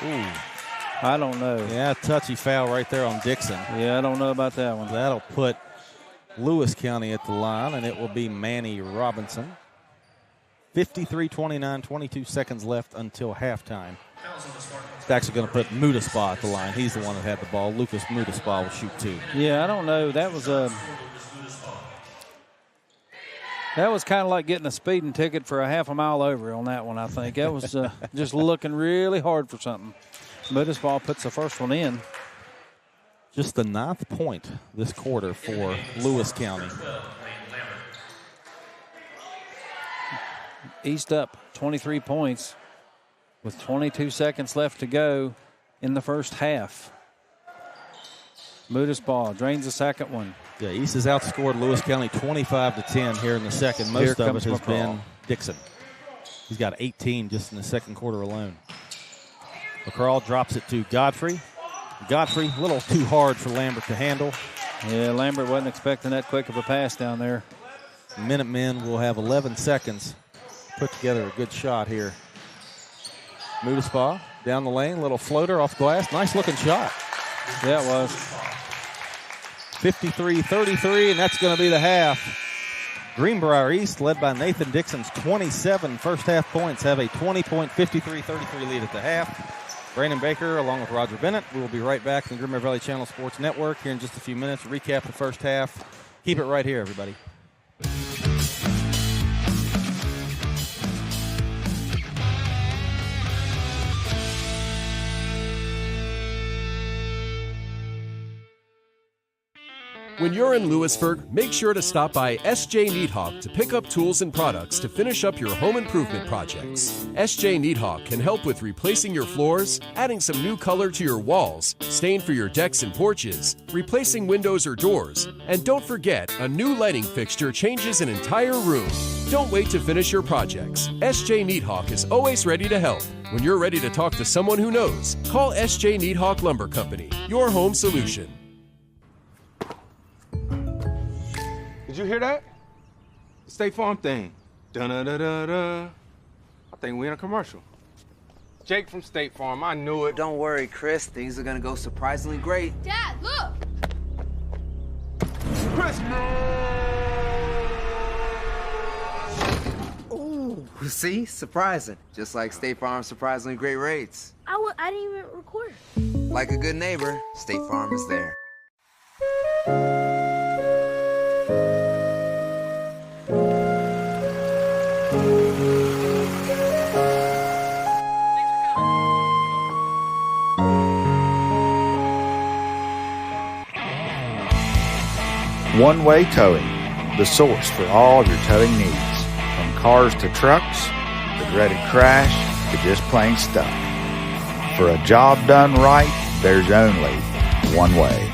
Ooh. I don't know. Yeah, touchy foul right there on Dixon. Yeah, I don't know about that one. That'll put Lewis County at the line, and it will be Manny Robinson. 53-29, 22 seconds left until halftime. It's actually going to put Mudaspa at the line. He's the one that had the ball. Lucas Mudaspa will shoot two. Yeah, I don't know. That was kind of like getting a speeding ticket for a half a mile over on that one, I think. That was just looking really hard for something. Mudaspa puts the first one in. Just the 9th point this quarter for Lewis County. East up 23 points with 22 seconds left to go in the first half. Mudaspa drains the second one. Yeah, East has outscored Lewis County 25-10 here in the second. Most of it has been Dixon. He's got 18 just in the second quarter alone. McCraw drops it to Godfrey. Godfrey, a little too hard for Lambert to handle. Yeah, Lambert wasn't expecting that quick of a pass down there. Minutemen will have 11 seconds to put together a good shot here. Mudaspa down the lane, little floater off glass. Nice looking shot. Yeah, it was. 53-33, and that's going to be the half. Greenbrier East, led by Nathan Dixon's 27 first half points, have a 20-point, 53-33 lead at the half. Brandon Baker, along with Roger Bennett. We will be right back in the Greenbrier Valley Channel Sports Network here in just a few minutes to recap the first half. Keep it right here, everybody. When you're in Lewisburg, make sure to stop by SJ Needhawk to pick up tools and products to finish up your home improvement projects. SJ Needhawk can help with replacing your floors, adding some new color to your walls, stain for your decks and porches, replacing windows or doors, and don't forget, a new lighting fixture changes an entire room. Don't wait to finish your projects. SJ Needhawk is always ready to help. When you're ready to talk to someone who knows, call SJ Needhawk Lumber Company, your home solution. Did you hear that? The State Farm thing. Dun-da-da-da-da. I think we're in a commercial. Jake from State Farm, I knew it. Don't worry, Chris. Things are gonna go surprisingly great. Dad, look! Chris! Ooh, see? Surprising. Just like State Farm's surprisingly great rates. I didn't even record. Like a good neighbor, State Farm is there. One-Way Towing, the source for all your towing needs. From cars to trucks, the dreaded crash, to just plain stuff. For a job done right, there's only one way.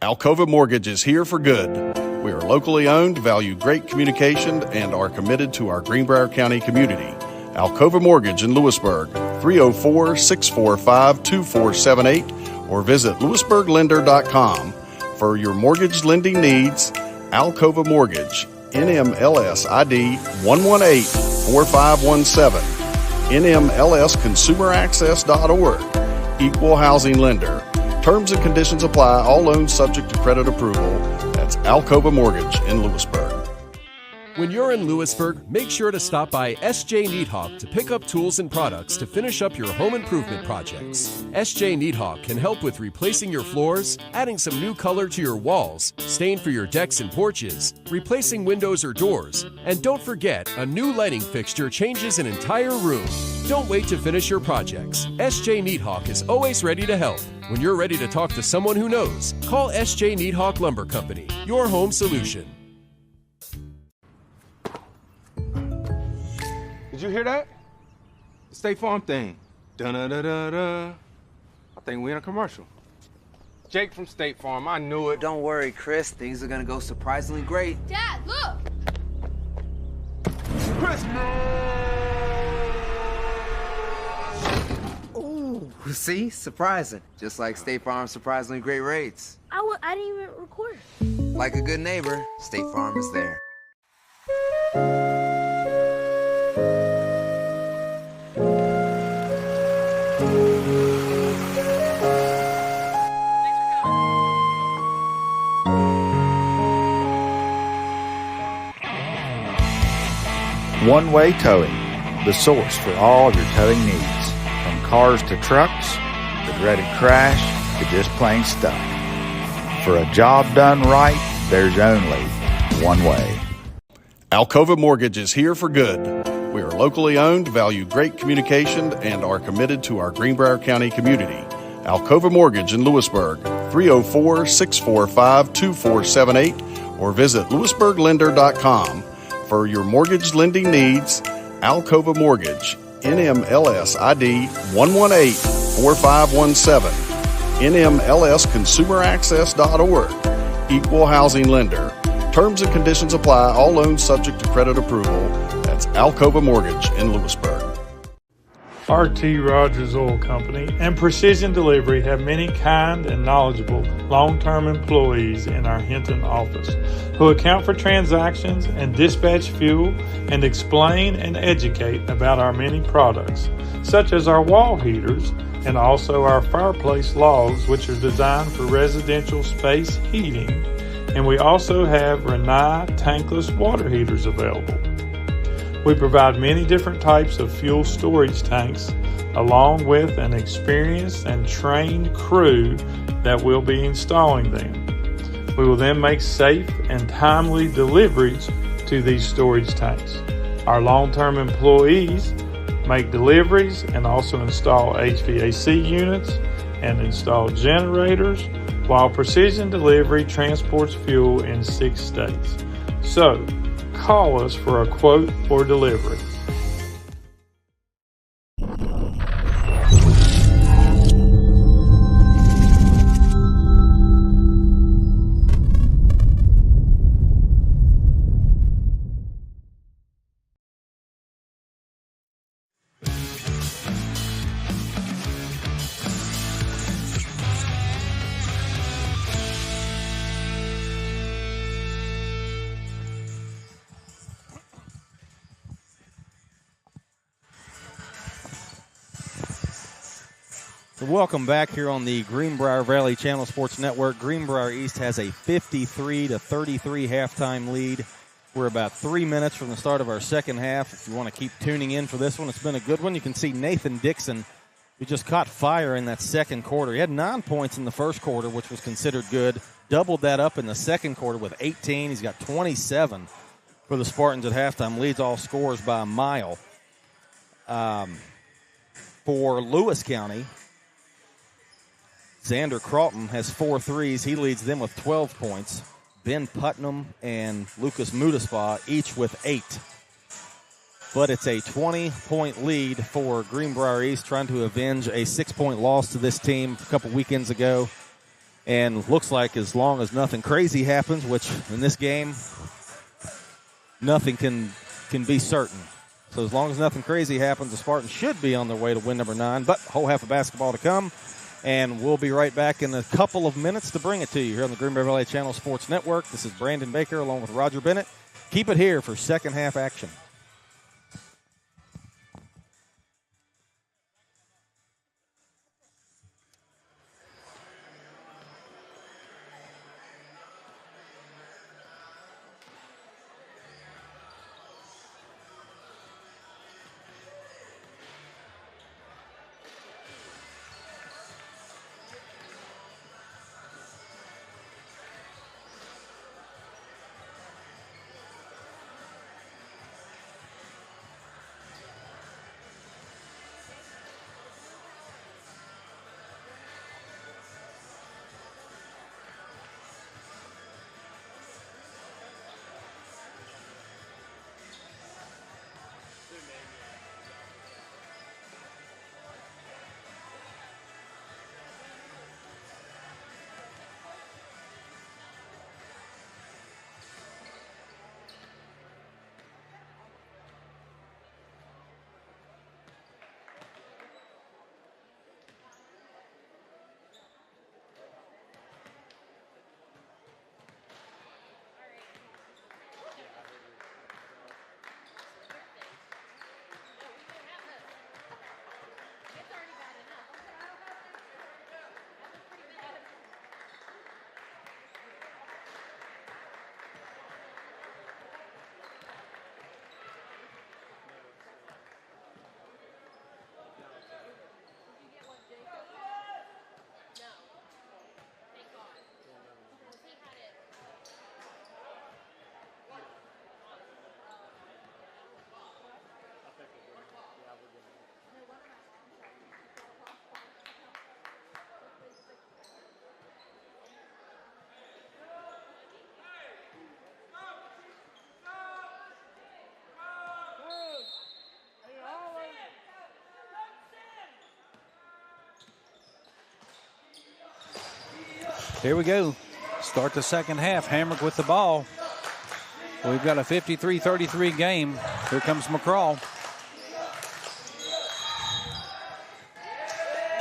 Alcova Mortgage is here for good. We are locally owned, value great communication, and are committed to our Greenbrier County community. Alcova Mortgage in Lewisburg, 304-645-2478, or visit lewisburglender.com. For your mortgage lending needs, Alcova Mortgage, NMLS ID 1184517, NMLSconsumeraccess.org, Equal Housing Lender. Terms and conditions apply. All loans subject to credit approval. That's Alcova Mortgage in Lewisburg. When you're in Lewisburg, make sure to stop by S.J. Needhawk to pick up tools and products to finish up your home improvement projects. S.J. Needhawk can help with replacing your floors, adding some new color to your walls, stain for your decks and porches, replacing windows or doors, and don't forget, a new lighting fixture changes an entire room. Don't wait to finish your projects. S.J. Needhawk is always ready to help. When you're ready to talk to someone who knows, call S.J. Needhawk Lumber Company, your home solution. Did you hear that? The State Farm thing. Dun-da-da-da-da. I think we in a commercial. Jake from State Farm, I knew it. Don't worry, Chris. Things are gonna go surprisingly great. Dad, look! Chris! Ooh, see? Surprising. Just like State Farm's surprisingly great rates. I didn't even record it. Like a good neighbor, State Farm is there. One-way towing, the source for all your towing needs. From cars to trucks, the dreaded crash, to just plain stuff. For a job done right, there's only one way. Alcova Mortgage is here for good. We are locally owned, value great communication, and are committed to our Greenbrier County community. Alcova Mortgage in Lewisburg, 304-645-2478, or visit lewisburglender.com. For your mortgage lending needs, Alcova Mortgage, NMLS ID 1184517, NMLSconsumeraccess.org, Equal Housing Lender. Terms and conditions apply. All loans subject to credit approval. That's Alcova Mortgage in Lewisburg. RT Rogers Oil Company and Precision Delivery have many kind and knowledgeable long-term employees in our Hinton office who account for transactions and dispatch fuel and explain and educate about our many products, such as our wall heaters and also our fireplace logs, which are designed for residential space heating, and we also have Renai tankless water heaters available. We provide many different types of fuel storage tanks along with an experienced and trained crew that will be installing them. We will then make safe and timely deliveries to these storage tanks. Our long-term employees make deliveries and also install HVAC units and install generators, while Precision Delivery transports fuel in 6 states. So, call us for a quote or delivery. So welcome back here on the Greenbrier Valley Channel Sports Network. Greenbrier East has a 53-33 halftime lead. We're about 3 minutes from the start of our second half. If you want to keep tuning in for this one, it's been a good one. You can see Nathan Dixon, who just caught fire in that second quarter. He had 9 points in the first quarter, which was considered good. Doubled that up in the second quarter with 18. He's got 27 for the Spartans at halftime. Leads all scorers by a mile. For Lewis County, Xander Crawton has 4 threes. He leads them with 12 points. Ben Putnam and Lucas Mudaspa each with 8. But it's a 20-point lead for Greenbrier East, trying to avenge a 6-point loss to this team a couple weekends ago. And looks like as long as nothing crazy happens, which in this game, nothing can be certain. So as long as nothing crazy happens, the Spartans should be on their way to win number 9. But whole half of basketball to come. And we'll be right back in a couple of minutes to bring it to you here on the Greenbrier Valley Channel Sports Network. This is Brandon Baker along with Roger Bennett. Keep it here for second half action. Here we go. Start the second half. Hamrick with the ball. We've got a 53-33 game. Here comes McCraw.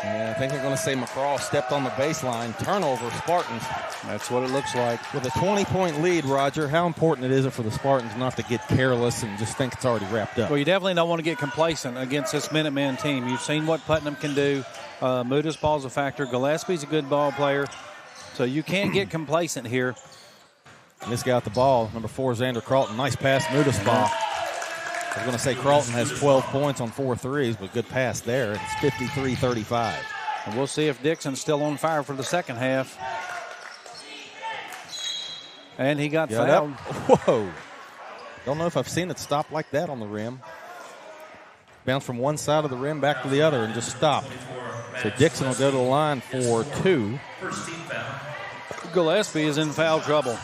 Yeah, I think they're going to say McCraw stepped on the baseline. Turnover, Spartans. That's what it looks like. With a 20-point lead, Roger, how important is it for the Spartans not to get careless and just think it's already wrapped up? Well, you definitely don't want to get complacent against this Minuteman team. You've seen what Putnam can do. Muda's ball's a factor. Gillespie's a good ball player. So you can't get complacent here. And this guy at the ball, number 4, Xander Carlton. Nice pass, Muda's ball. I was going to say Carlton has 12 points on 4 threes, but good pass there. It's 53-35. And we'll see if Dixon's still on fire for the second half. And he got fouled. Whoa. Don't know if I've seen it stop like that on the rim. Bounced from one side of the rim back to the other and just stopped. So Dixon will go to the line for 2. First team foul. Gillespie is in foul trouble.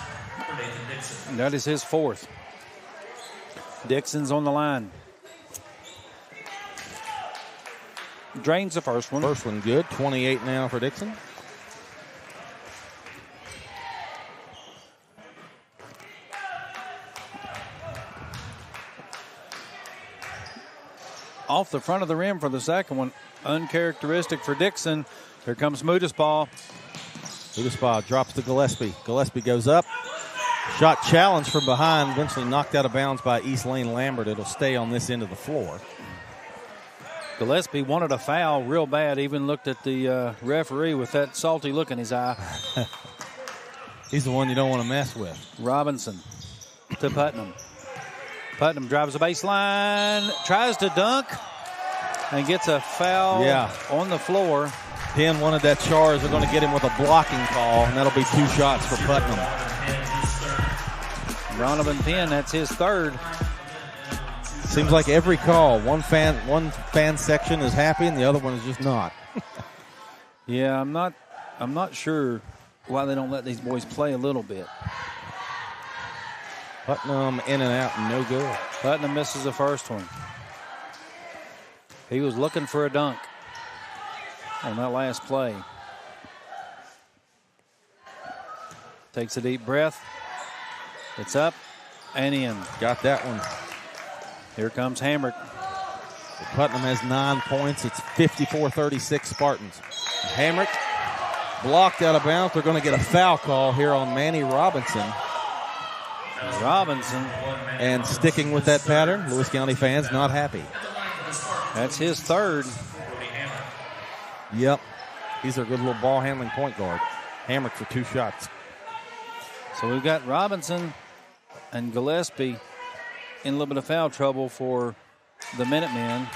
That is his 4th. Dixon's on the line. Drains the first one. First one good. 28 now for Dixon. Off the front of the rim for the second one. Uncharacteristic for Dixon. Here comes Mudaspaw. Mudaspaw drops to Gillespie. Gillespie goes up. Shot challenged from behind. Eventually knocked out of bounds by East Lane Lambert. It'll stay on this end of the floor. Gillespie wanted a foul real bad. Even looked at the referee with that salty look in his eye. He's the one you don't want to mess with. Robinson to Putnam. Putnam drives the baseline, tries to dunk, and gets a foul on the floor. Penn wanted that charge. They're going to get him with a blocking call, and that'll be 2 shots for Putnam. Donovan Penn, that's his 3rd. Seems like every call, one fan section is happy and the other one is just not. Yeah, I'm not sure why they don't let these boys play a little bit. Putnam in and out, no good. Putnam misses the first one. He was looking for a dunk on that last play. Takes a deep breath. It's up and in. Got that one. Here comes Hamrick. Putnam has 9 points. It's 54-36 Spartans. Hamrick blocked out of bounds. They're going to get a foul call here on Manny Robinson. And sticking with that pattern, Lewis County fans not happy. That's his third. Yep. He's a good little ball handling point guard. Hamrick for 2 shots. So we've got Robinson and Gillespie in a little bit of foul trouble for the Minutemen.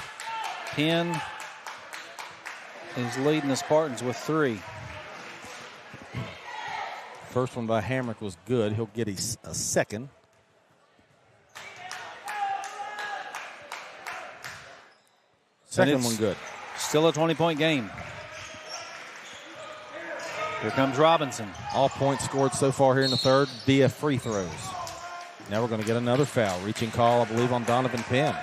Penn is leading the Spartans with 3. First one by Hamrick was good. He'll get a second. Second one good. Still a 20-point game. Here comes Robinson. All points scored so far here in the third via free throws. Now we're going to get another foul. Reaching call, I believe, on Donovan Penn.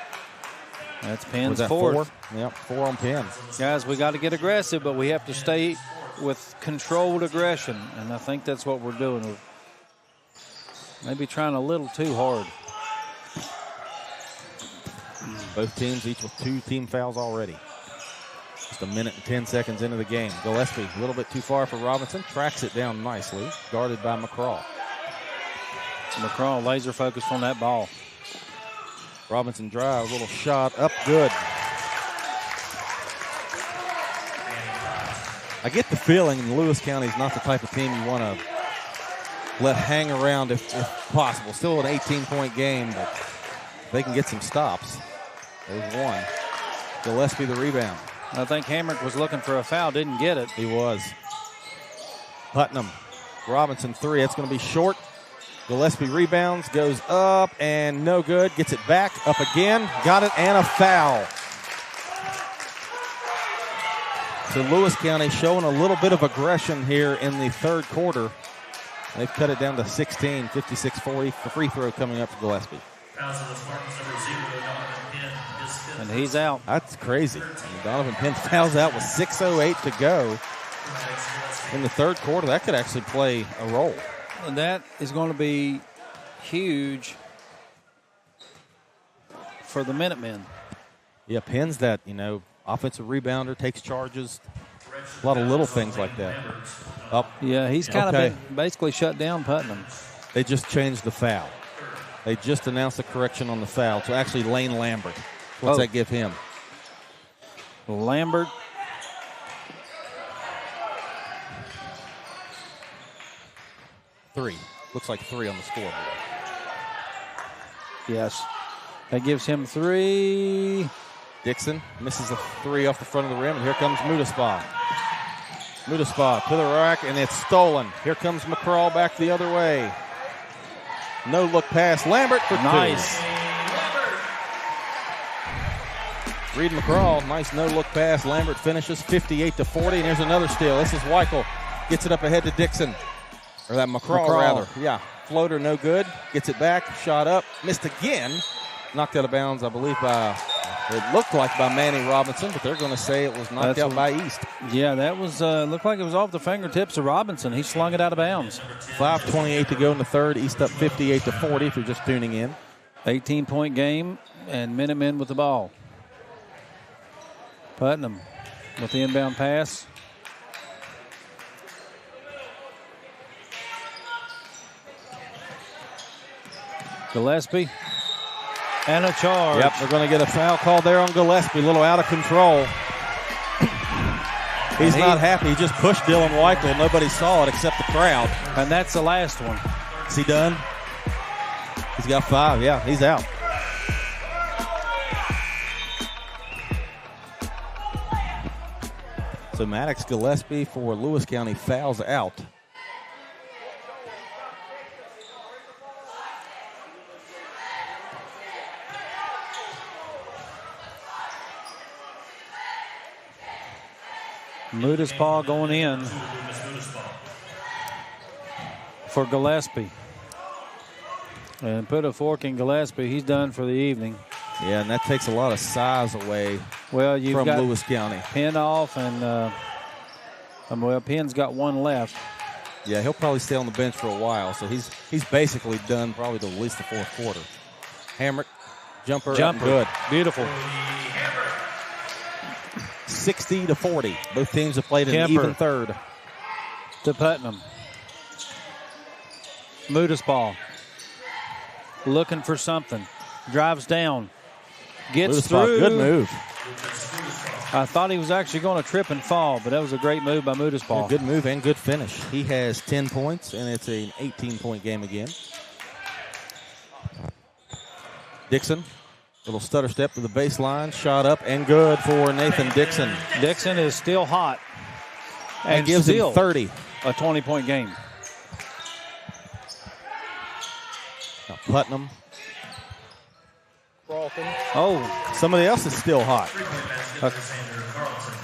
That's Penn's Was that fourth. 4? Yep, 4 on Penn. Guys, we got to get aggressive, but we have to stay with controlled aggression, and I think that's what we're doing. We're maybe trying a little too hard. Both teams each with 2 team fouls already. Just a minute and 10 seconds into the game. Gillespie a little bit too far for Robinson. Tracks it down nicely. Guarded by McCraw. McCraw laser focused on that ball. Robinson drive, a little shot up good. I get the feeling Lewis County is not the type of team you want to let hang around if possible. Still an 18-point game, but they can get some stops. There's one. Gillespie the rebound. I think Hamrick was looking for a foul, didn't get it. He was. Putnam. Robinson 3. It's going to be short. Gillespie rebounds, goes up, and no good. Gets it back, up again. Got it, and a foul. So Lewis County showing a little bit of aggression here in the third quarter. They've cut it down to 16, 56-40. The free throw coming up for Gillespie. And he's out. That's crazy. And Donovan Penn fouls out with 6:08 to go in the third quarter. That could actually play a role. And that is going to be huge for the Minutemen. Yeah, Penn's that, offensive rebounder, takes charges. A lot of little things like that. Up. Yeah, he's kind of been basically shut down Putnam. They just changed the foul. They just announced a correction on the foul to actually Lane Lambert. What's that give him? Lambert. Three. Looks like 3 on the scoreboard. Yes. That gives him 3. Dixon misses a 3 off the front of the rim, and here comes Mudaspa. Mudaspa to the rack, and it's stolen. Here comes McCraw back the other way. No look pass. Lambert for 2. Nice. Reed McCraw, nice no look pass. Lambert finishes 58-40, and here's another steal. This is Weichel. Gets it up ahead to Dixon. Or that McCraw, rather. Yeah. Floater, no good. Gets it back. Shot up. Missed again. Knocked out of bounds, I believe, it looked like by Manny Robinson, but they're going to say it was knocked out by East. Yeah, that was looked like it was off the fingertips of Robinson. He slung it out of bounds. 5:28 to go in the third. East up 58-40 if you're just tuning in. 18-point game, and Minutemen with the ball. Putnam with the inbound pass. Gillespie. And a charge. Yep, they're going to get a foul call there on Gillespie. A little out of control. He's not happy. He just pushed Dylan Weichel. Nobody saw it except the crowd. And that's the last one. Is he done? He's got 5. Yeah, he's out. So Maddox Gillespie for Lewis County fouls out. Mudaspa going in for Gillespie. And put a fork in Gillespie. He's done for the evening. Yeah, and that takes a lot of size away from Lewis County. Penn off, and Penn's got 1 left. Yeah, he'll probably stay on the bench for a while, so he's basically done probably to at least the fourth quarter. Hamrick Jumper. Good. Beautiful. 60-40. Both teams have played an Kemper. even third. To Putnam. Mudis ball. Looking for something. Drives down. Gets Mudis ball, through. good move. I thought he was actually going to trip and fall, but that was a great move by Mudis ball. Yeah, good move and good finish. He has 10 points, and it's an 18-point game again. Dixon, little stutter step to the baseline, shot up and good for Nathan Dixon. Dixon is still hot. And gives still him 30. A 20-point game. Now Putnam. Oh. Somebody else is still hot.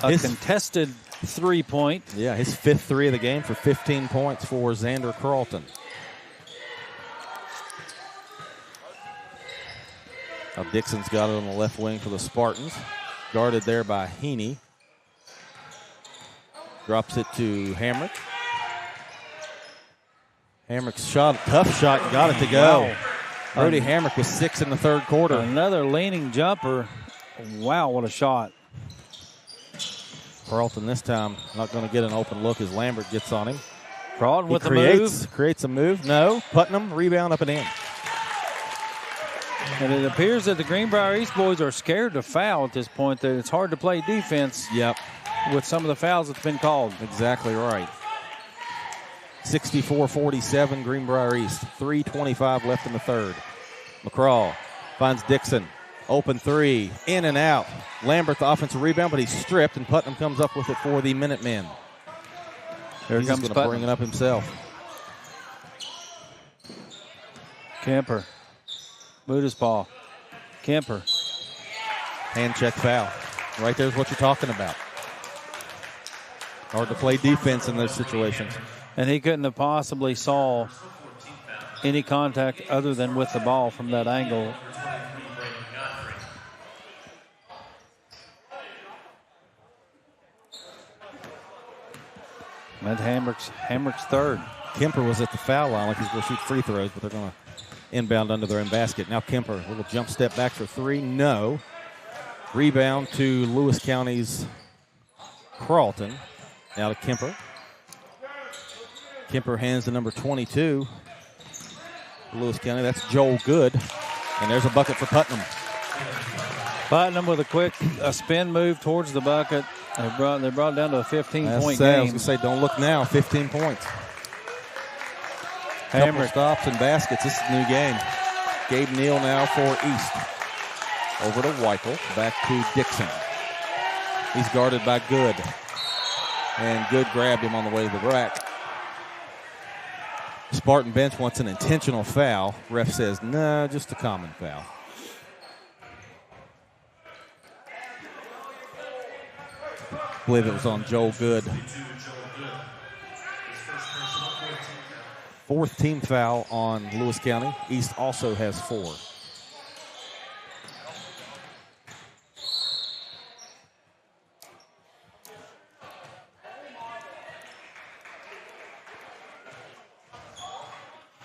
A contested 3-point. Yeah, his 5th 3 of the game for 15 points for Xander Carlton. Now Dixon's got it on the left wing for the Spartans. Guarded there by Heaney. Drops it to Hamrick. Hamrick's shot, tough shot, got it to go. Wow. Brody Hamrick was 6 in the third quarter. Another leaning jumper. Wow, what a shot. Carlton this time not going to get an open look as Lambert gets on him. Carlton with the move. Creates a move. No. Putnam, rebound up and in. And it appears that the Greenbrier East boys are scared to foul at this point. That it's hard to play defense. Yep. With some of the fouls that's been called. Exactly right. 64-47 Greenbrier East. 3:25 left in the third. McCraw finds Dixon. Open three. In and out. Lambert the offensive rebound, but he's stripped, and Putnam comes up with it for the Minutemen. Here he's comes going to bring it up himself. Kemper. Mudis ball. Kemper. Hand check foul. Right there's what you're talking about. Hard to play defense in those situations. And he couldn't have possibly saw any contact other than with the ball from that angle. And Hamrick's third. Kemper was at the foul line like he's going to shoot free throws, but they're going to inbound under their own basket. Now Kemper, a little jump step back for three. No. Rebound to Lewis County's Carlton. Now to Kemper. Kemper hands to number 22. Lewis County, that's Joel Good. And there's a bucket for Putnam. Putnam with a quick spin move towards the bucket. They brought it down to a 15-point I was game. going to say, don't look now, 15 points. Couple stops and baskets. This is a new game. Gabe Neal now for East. Over to Weichel. Back to Dixon. He's guarded by Good. And Good grabbed him on the way to the rack. Spartan bench wants an intentional foul. Ref says, no, just a common foul. I believe it was on Joel Good. Fourth team foul on Lewis County. East also has 4.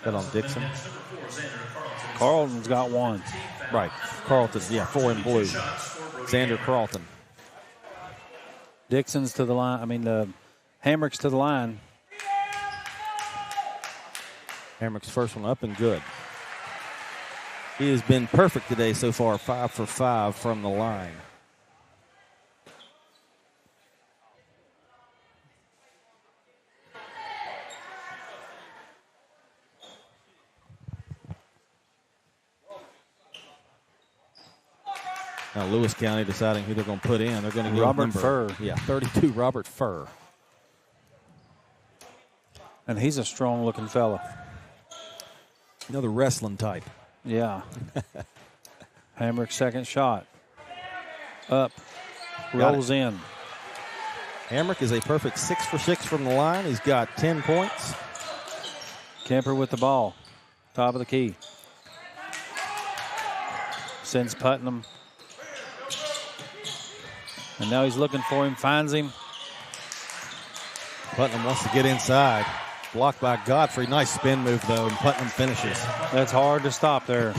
That on Dixon. Carlton's got 1. Right. Carlton, 4 in blue. Xander Carlton. Dixon's to the line. Hamrick's to the line. Hamrick's first one up and good. He has been perfect today so far, 5 for 5 from the line. Now Lewis County deciding who they're going to put in. They're going to go Robert Furr. 32, Robert Furr. And he's a strong-looking fella. Another wrestling type. Yeah. Hamrick's second shot. Up. Rolls in. Hamrick is a perfect 6 for 6 from the line. He's got 10 points. Kemper with the ball. Top of the key. Sends Putnam. And now he's looking for him, finds him. Putnam wants to get inside. Blocked by Godfrey. Nice spin move, though, and Putnam finishes. That's hard to stop there.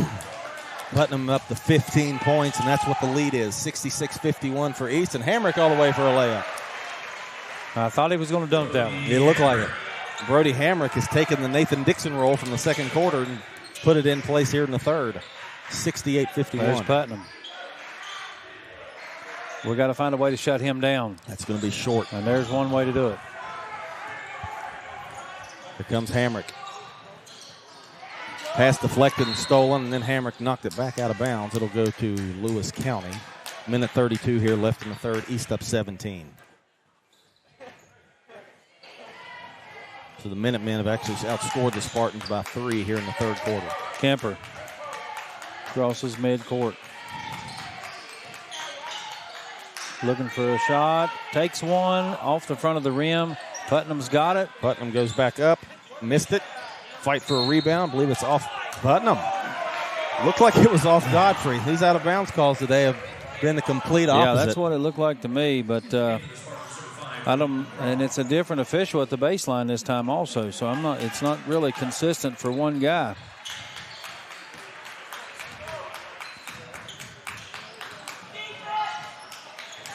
Putnam up to 15 points, and that's what the lead is, 66-51 for East. And Hamrick all the way for a layup. I thought he was going to dunk that one. It looked like it. Brody Hamrick has taken the Nathan Dixon role from the second quarter and put it in place here in the third. 68-51. There's Putnam. We've got to find a way to shut him down. That's going to be short. And there's one way to do it. Here comes Hamrick. Pass deflected and stolen, and then Hamrick knocked it back out of bounds. It'll go to Lewis County. Minute 32 here left in the third. East up 17. So the Minutemen have actually outscored the Spartans by 3 here in the third quarter. Kemper crosses midcourt. Looking for a shot. Takes one off the front of the rim. Putnam's got it. Putnam goes back up. Missed it. Fight for a rebound. Believe it's off Putnam. Looked like it was off Godfrey. These out of bounds calls today have been the complete opposite. Yeah, that's what it looked like to me, but I don't. And it's a different official at the baseline this time also. So I'm not. It's not really consistent for one guy.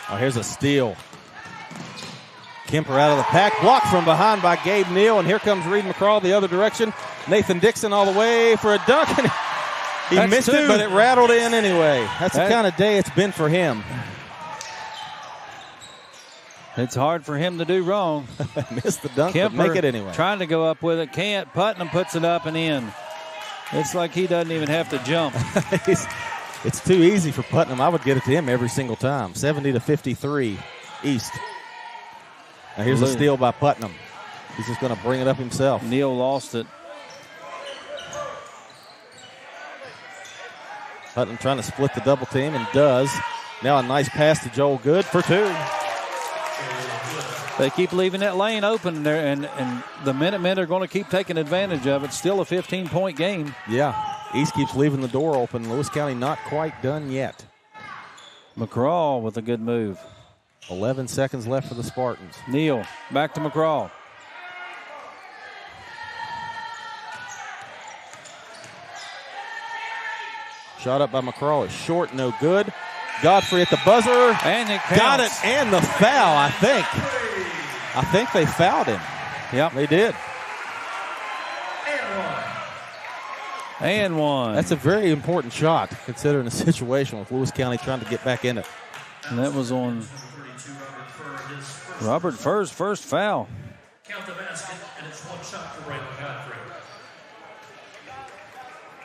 Oh, here's a steal. Kemper out of the pack. Blocked from behind by Gabe Neal. And here comes Reed McCraw the other direction. Nathan Dixon all the way for a dunk. He missed it, but it rattled in anyway. That's the kind of day it's been for him. It's hard for him to do wrong. Missed the dunk, Kemper but make it anyway. Trying to go up with it. Can't. Putnam puts it up and in. It's like he doesn't even have to jump. It's too easy for Putnam. I would get it to him every single time. 70-53 East. Now here's a steal by Putnam. He's just going to bring it up himself. Neal lost it. Putnam trying to split the double team and does. Now a nice pass to Joel Good for 2. They keep leaving that lane open there, and the Minutemen are going to keep taking advantage of it. Still a 15-point game. Yeah. East keeps leaving the door open. Lewis County not quite done yet. McCraw with a good move. 11 seconds left for the Spartans. Neal back to McCraw. Shot up by McCraw is short, no good. Godfrey at the buzzer. And it got it, and the foul, I think. I think they fouled him. Yep. They did. And one. That's a very important shot, considering the situation with Lewis County trying to get back in it. And that was on Robert Furr's first foul. Count the basket, and it's one shot for Raymond Godfrey.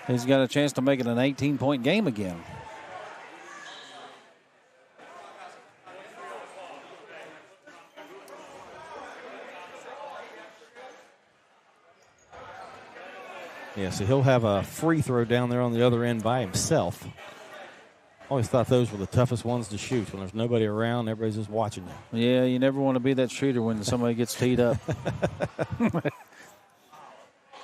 He's got a chance to make it an 18-point game again. Yeah, so he'll have a free throw down there on the other end by himself. Always thought those were the toughest ones to shoot. When there's nobody around, everybody's just watching you. Yeah, you never want to be that shooter when somebody gets teed up.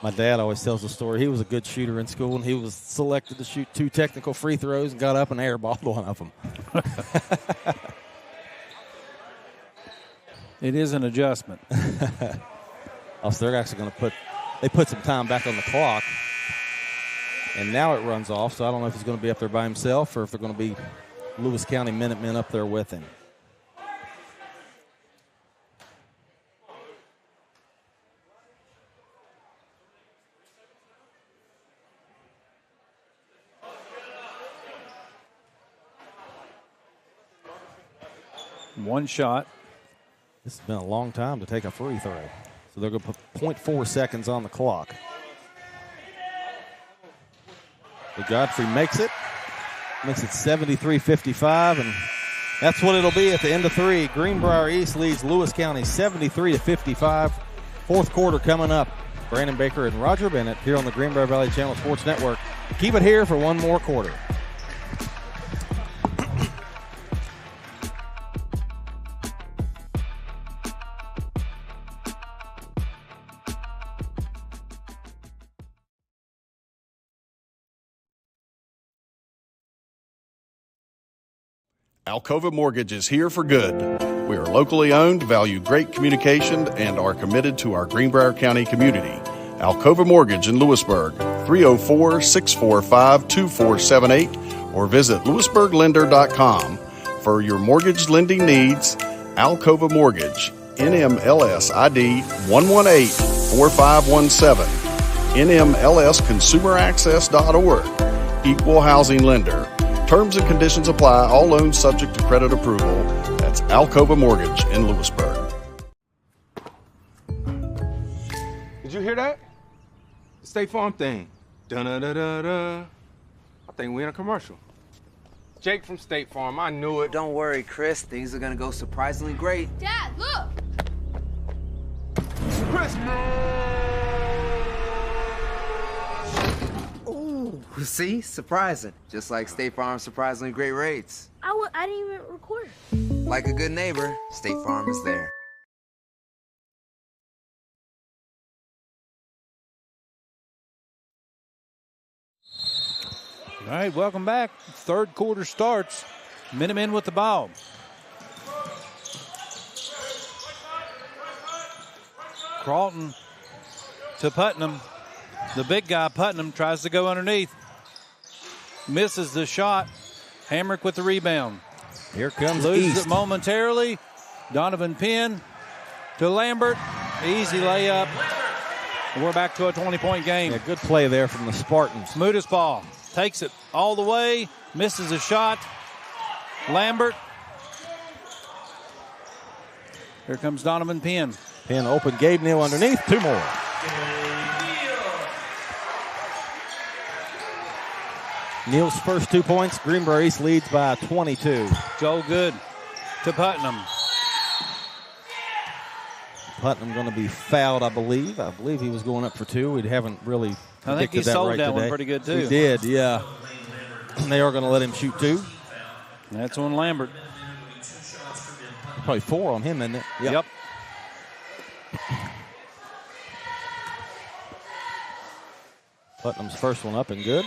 My dad always tells the story. He was a good shooter in school, and he was selected to shoot 2 technical free throws and got up and airballed one of them. It is an adjustment. Also, they're actually going to put some time back on the clock. And now it runs off, so I don't know if he's going to be up there by himself or if they're going to be Lewis County Minutemen up there with him. One shot. This has been a long time to take a free throw. So they're going to put 0.4 seconds on the clock. But Godfrey makes it 73-55, and that's what it'll be at the end of 3. Greenbrier East leads Lewis County 73-55. Fourth quarter coming up. Brandon Baker and Roger Bennett here on the Greenbrier Valley Channel Sports Network. Keep it here for one more quarter. Alcova Mortgage is here for good. We are locally owned, value great communication, and are committed to our Greenbrier County community. Alcova Mortgage in Lewisburg, 304-645-2478 or visit lewisburglender.com. For your mortgage lending needs, Alcova Mortgage, NMLS ID 1184517, NMLSconsumeraccess.org, Equal Housing Lender. Terms and conditions apply. All loans subject to credit approval. That's Alcova Mortgage in Lewisburg. Did you hear that? The State Farm thing. Dun-da-da-da-da. I think we're in a commercial. Jake from State Farm, I knew it. Don't worry, Chris. Things are gonna go surprisingly great. Dad, look! Chris! Ooh, see? Surprising. Just like State Farm's surprisingly great rates. I didn't even record. Like a good neighbor, State Farm is there. All right, welcome back. Third quarter starts. Minutemen with the ball. Crawlton to Putnam. The big guy, Putnam, tries to go underneath. Misses the shot. Hamrick with the rebound. Here comes Loses East. it momentarily. Donovan Penn to Lambert. Easy layup. We're back to a 20-point game. Yeah, good play there from the Spartans. Smootest ball. Takes it all the way. Misses a shot. Lambert. Here comes Donovan Penn. Penn open. Gabe Neal underneath. Two more. Neal's first 2 points. Greenbrier East leads by 22. Joel Good to Putnam. Putnam going to be fouled, I believe. I believe he was going up for two. We haven't really I think he sold that one pretty good, too. He did, yeah. They are going to let him shoot two. That's on Lambert. Probably four on him, isn't it? Yep. Putnam's first one up and good.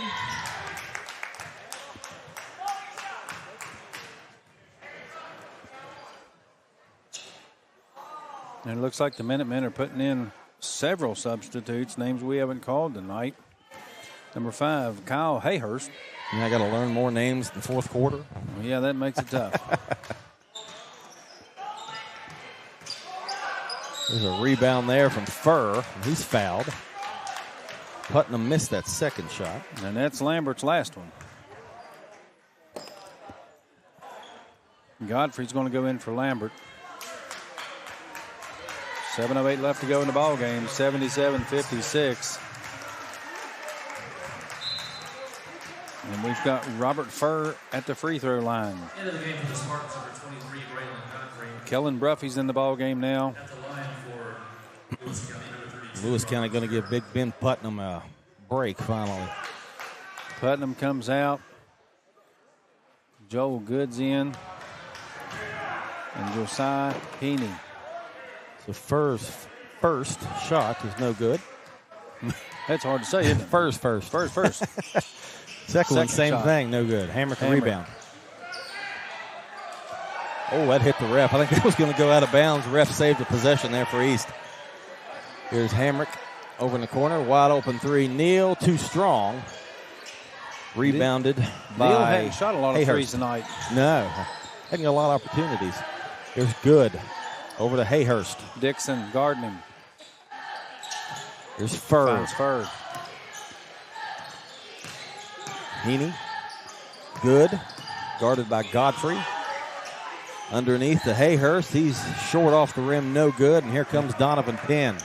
And it looks like the Minutemen are putting in several substitutes, names we haven't called tonight. Number 5, Kyle Hayhurst. And I got to learn more names in the fourth quarter. Well, yeah, that makes it tough. There's a rebound there from Furr. He's fouled. Putnam missed that second shot. And that's Lambert's last one. Godfrey's going to go in for Lambert. 7:08 left to go in the ball game. 77-56. And we've got Robert Furr at the free throw line. End of the game for the Spartans, number 23, Braylon Godfrey. Kellen Bruffy's in the ball game now. At the line for Lewis County, number 32. Lewis County going to give Big Ben Putnam a break finally. Putnam comes out. Joel Goods in. And Josiah Heaney. So Furr's first shot is no good. That's hard to say, isn't it? Furr's first. Second one, same shot. thing, no good. Hamrick the rebound. Oh, that hit the ref. I think that was going to go out of bounds. Ref saved the possession there for East. Here's Hamrick over in the corner. Wide open three. Neal, too strong. Rebounded by Neal hadn't shot a lot of Hayhurst. threes tonight. No. Hadn't got a lot of opportunities. Here's Good. Over to Hayhurst. Dixon guarding him. Here's Furr. Finds Furr. Heaney. Good. Guarded by Godfrey. Underneath to Hayhurst. He's short off the rim, no good. And here comes Donovan Penn.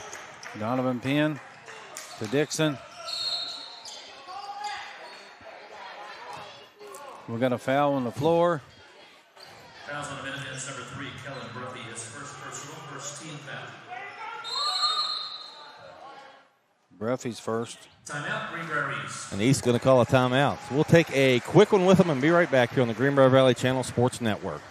Donovan Penn to Dixon. We've got a foul on the floor. Fouls on the minute, that's number 3, Kellen Bruffy, his first personal, first team foul. Bruffy's first. Timeout, Greenbrier East. And East going to call a timeout. So we'll take a quick one with them and be right back here on the Greenbrier Valley Channel Sports Network.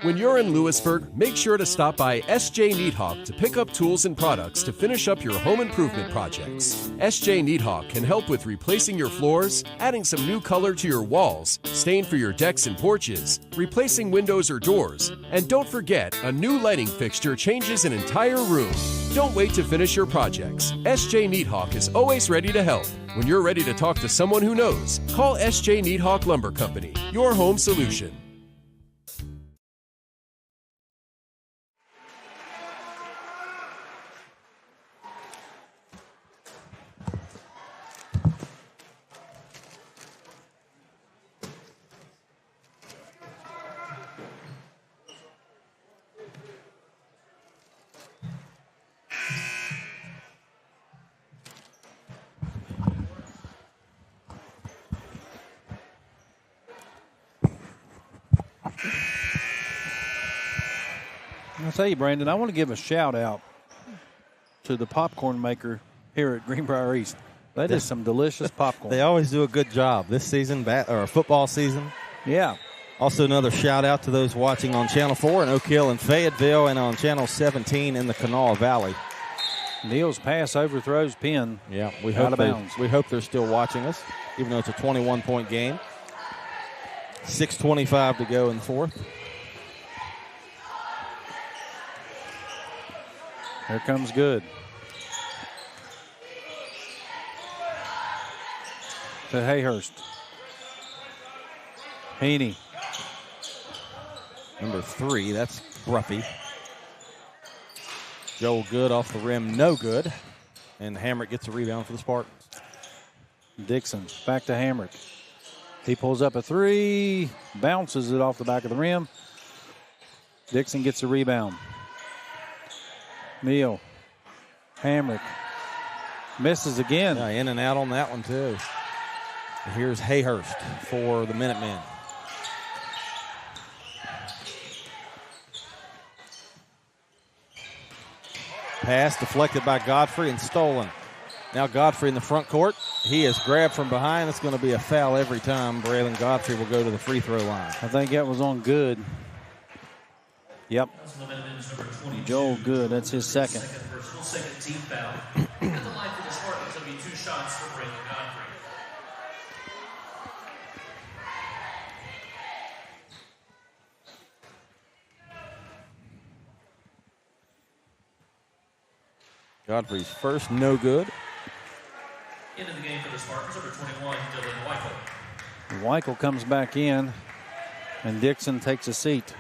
When you're in Lewisburg, make sure to stop by S.J. Needhawk to pick up tools and products to finish up your home improvement projects. S.J. Needhawk can help with replacing your floors, adding some new color to your walls, stain for your decks and porches, replacing windows or doors, and don't forget, a new lighting fixture changes an entire room. Don't wait to finish your projects. S.J. Needhawk is always ready to help. When you're ready to talk to someone who knows, call S.J. Needhawk Lumber Company, your home solution. I'll tell you, Brandon, I want to give a shout out to the popcorn maker here at Greenbrier East. That is some delicious popcorn. They always do a good job this season, or football season. Yeah. Also, another shout out to those watching on Channel 4 in Oak Hill and Fayetteville, and on Channel 17 in the Kanawha Valley. Neal's pass overthrows Penn. Yeah, we out of bounds. We hope they're still watching us, even though it's a 21-point game. 6:25 to go in the fourth. Here comes Good. To Hayhurst. Heaney. Number 3, that's Bruffy. Joel Good off the rim, no good. And Hamrick gets a rebound for the Spartans. Dixon back to Hamrick. He pulls up a 3, bounces it off the back of the rim. Dixon gets a rebound. Neal. Hamrick. Misses again. Yeah, in and out on that one, too. Here's Hayhurst for the Minutemen. Pass deflected by Godfrey and stolen. Now Godfrey in the front court. He is grabbed from behind. It's going to be a foul every time. Braylon Godfrey will go to the free throw line. I think that was on Good. Yep. Joel Good, that's his second. Second team foul. At the line for the Spartans, it'll be 2 shots for Braylon Godfrey. Godfrey's first, no good. Into the game for the Spartans, number 21, Dylan Weichel. Weichel comes back in, and Dixon takes a seat.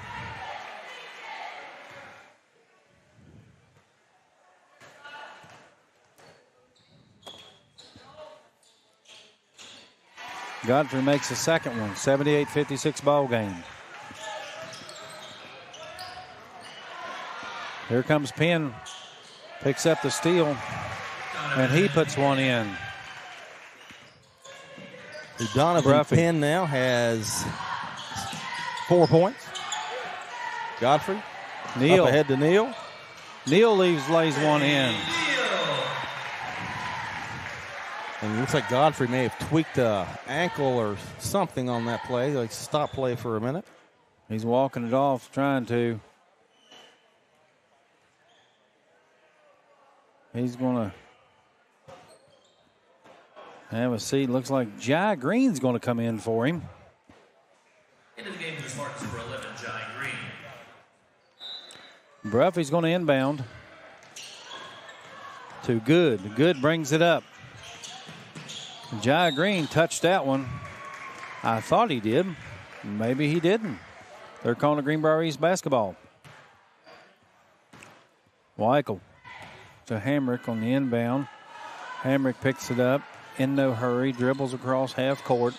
Godfrey makes the second one, 78-56 ball game. Here comes Penn, picks up the steal, and he puts one in. Donovan Penn now has 4 points. Godfrey, Neal up ahead to Neal. Neal lays one in. And it looks like Godfrey may have tweaked an ankle or something on that play. Like stop play for a minute. He's walking it off, trying to. He's going to have a seat. Looks like Jai Green's going to come in for him. Into the game for the Spartans, number 11, Jai Green. Bruffy's going to inbound to Good. Good brings it up. Jai Green touched that one. I thought he did. Maybe he didn't. They're calling it Greenbrier East basketball. Weichel to Hamrick on the inbound. Hamrick picks it up in no hurry, dribbles across half court,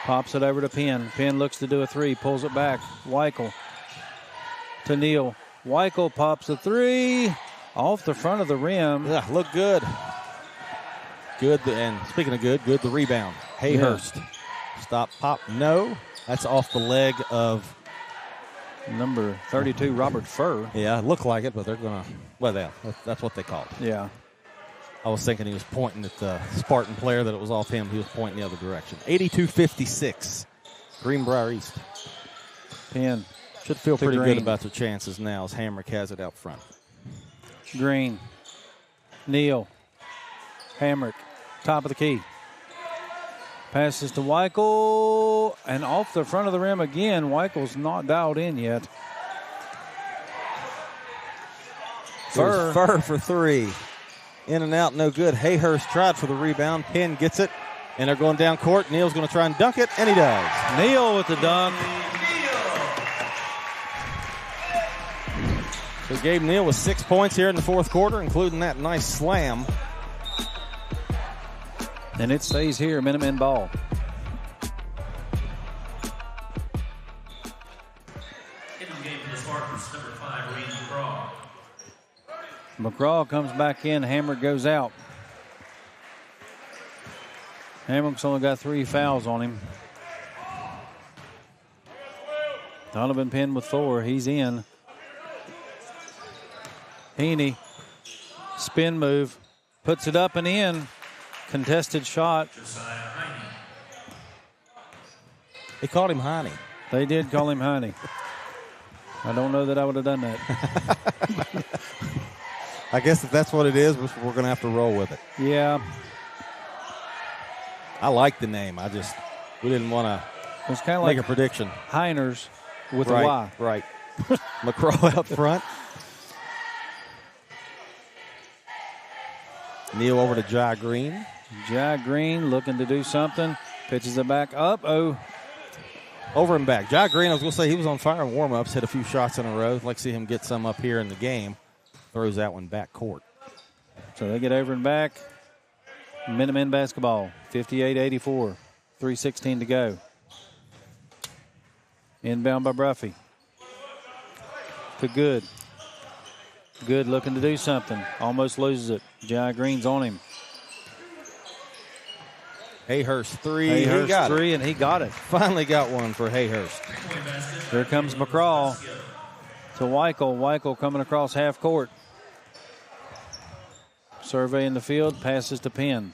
pops it over to Penn. Penn looks to do a 3, pulls it back. Weichel to Neal. Weichel pops a 3 off the front of the rim. Yeah, look good. Good, and speaking of good the rebound. Hayhurst. Yeah. Stop, pop, no. That's off the leg of number 32, Robert Furr. Yeah, look like it, but they're going to, well, that's what they call it. Yeah. I was thinking he was pointing at the Spartan player, that it was off him. He was pointing the other direction. 82-56, Greenbrier East. Penn Should feel pretty good about their chances now as Hamrick has it out front. Green. Neal. Hamrick. Top of the key. Passes to Weichel. And off the front of the rim again. Weichel's not dialed in yet. Fur for three. In and out, no good. Hayhurst tried for the rebound. Penn gets it. And they're going down court. Neal's going to try and dunk it, and he does. Neal with the dunk. So Gabe Neal with 6 points here in the fourth quarter, including that nice slam. And it stays here, Minutemen ball. In the game for the Spartans, number 5, Reed McGraw. McGraw comes back in. Hamrick goes out. Hamrick's only got 3 fouls on him. Donovan Penn with 4. He's in. Heaney, spin move, puts it up and in. Contested shot. They called him Heine. They did call him Heine. I don't know that I would have done that. I guess if that's what it is, we're going to have to roll with it. Yeah. I like the name. We didn't want to make like a prediction. Heiners with right, a Y. Right. McCraw out front. Neal over to Jai Green. Jai Green looking to do something. Pitches it back up. Oh. Over and back. Jai Green, I was going to say, he was on fire in warm-ups, hit a few shots in a row. I'd like to see him get some up here in the game. Throws that one back court. So they get over and back. Minutemen basketball, 58-84. 3:16 to go. Inbound by Bruffy. To Good. Good looking to do something. Almost loses it. Jai Green's on him. Hayhurst three. Hayhurst he got three, it. and he got it. Finally got one for Hayhurst. Here comes McCraw to Weichel. Weichel coming across half court. Survey in the field. Passes to Penn.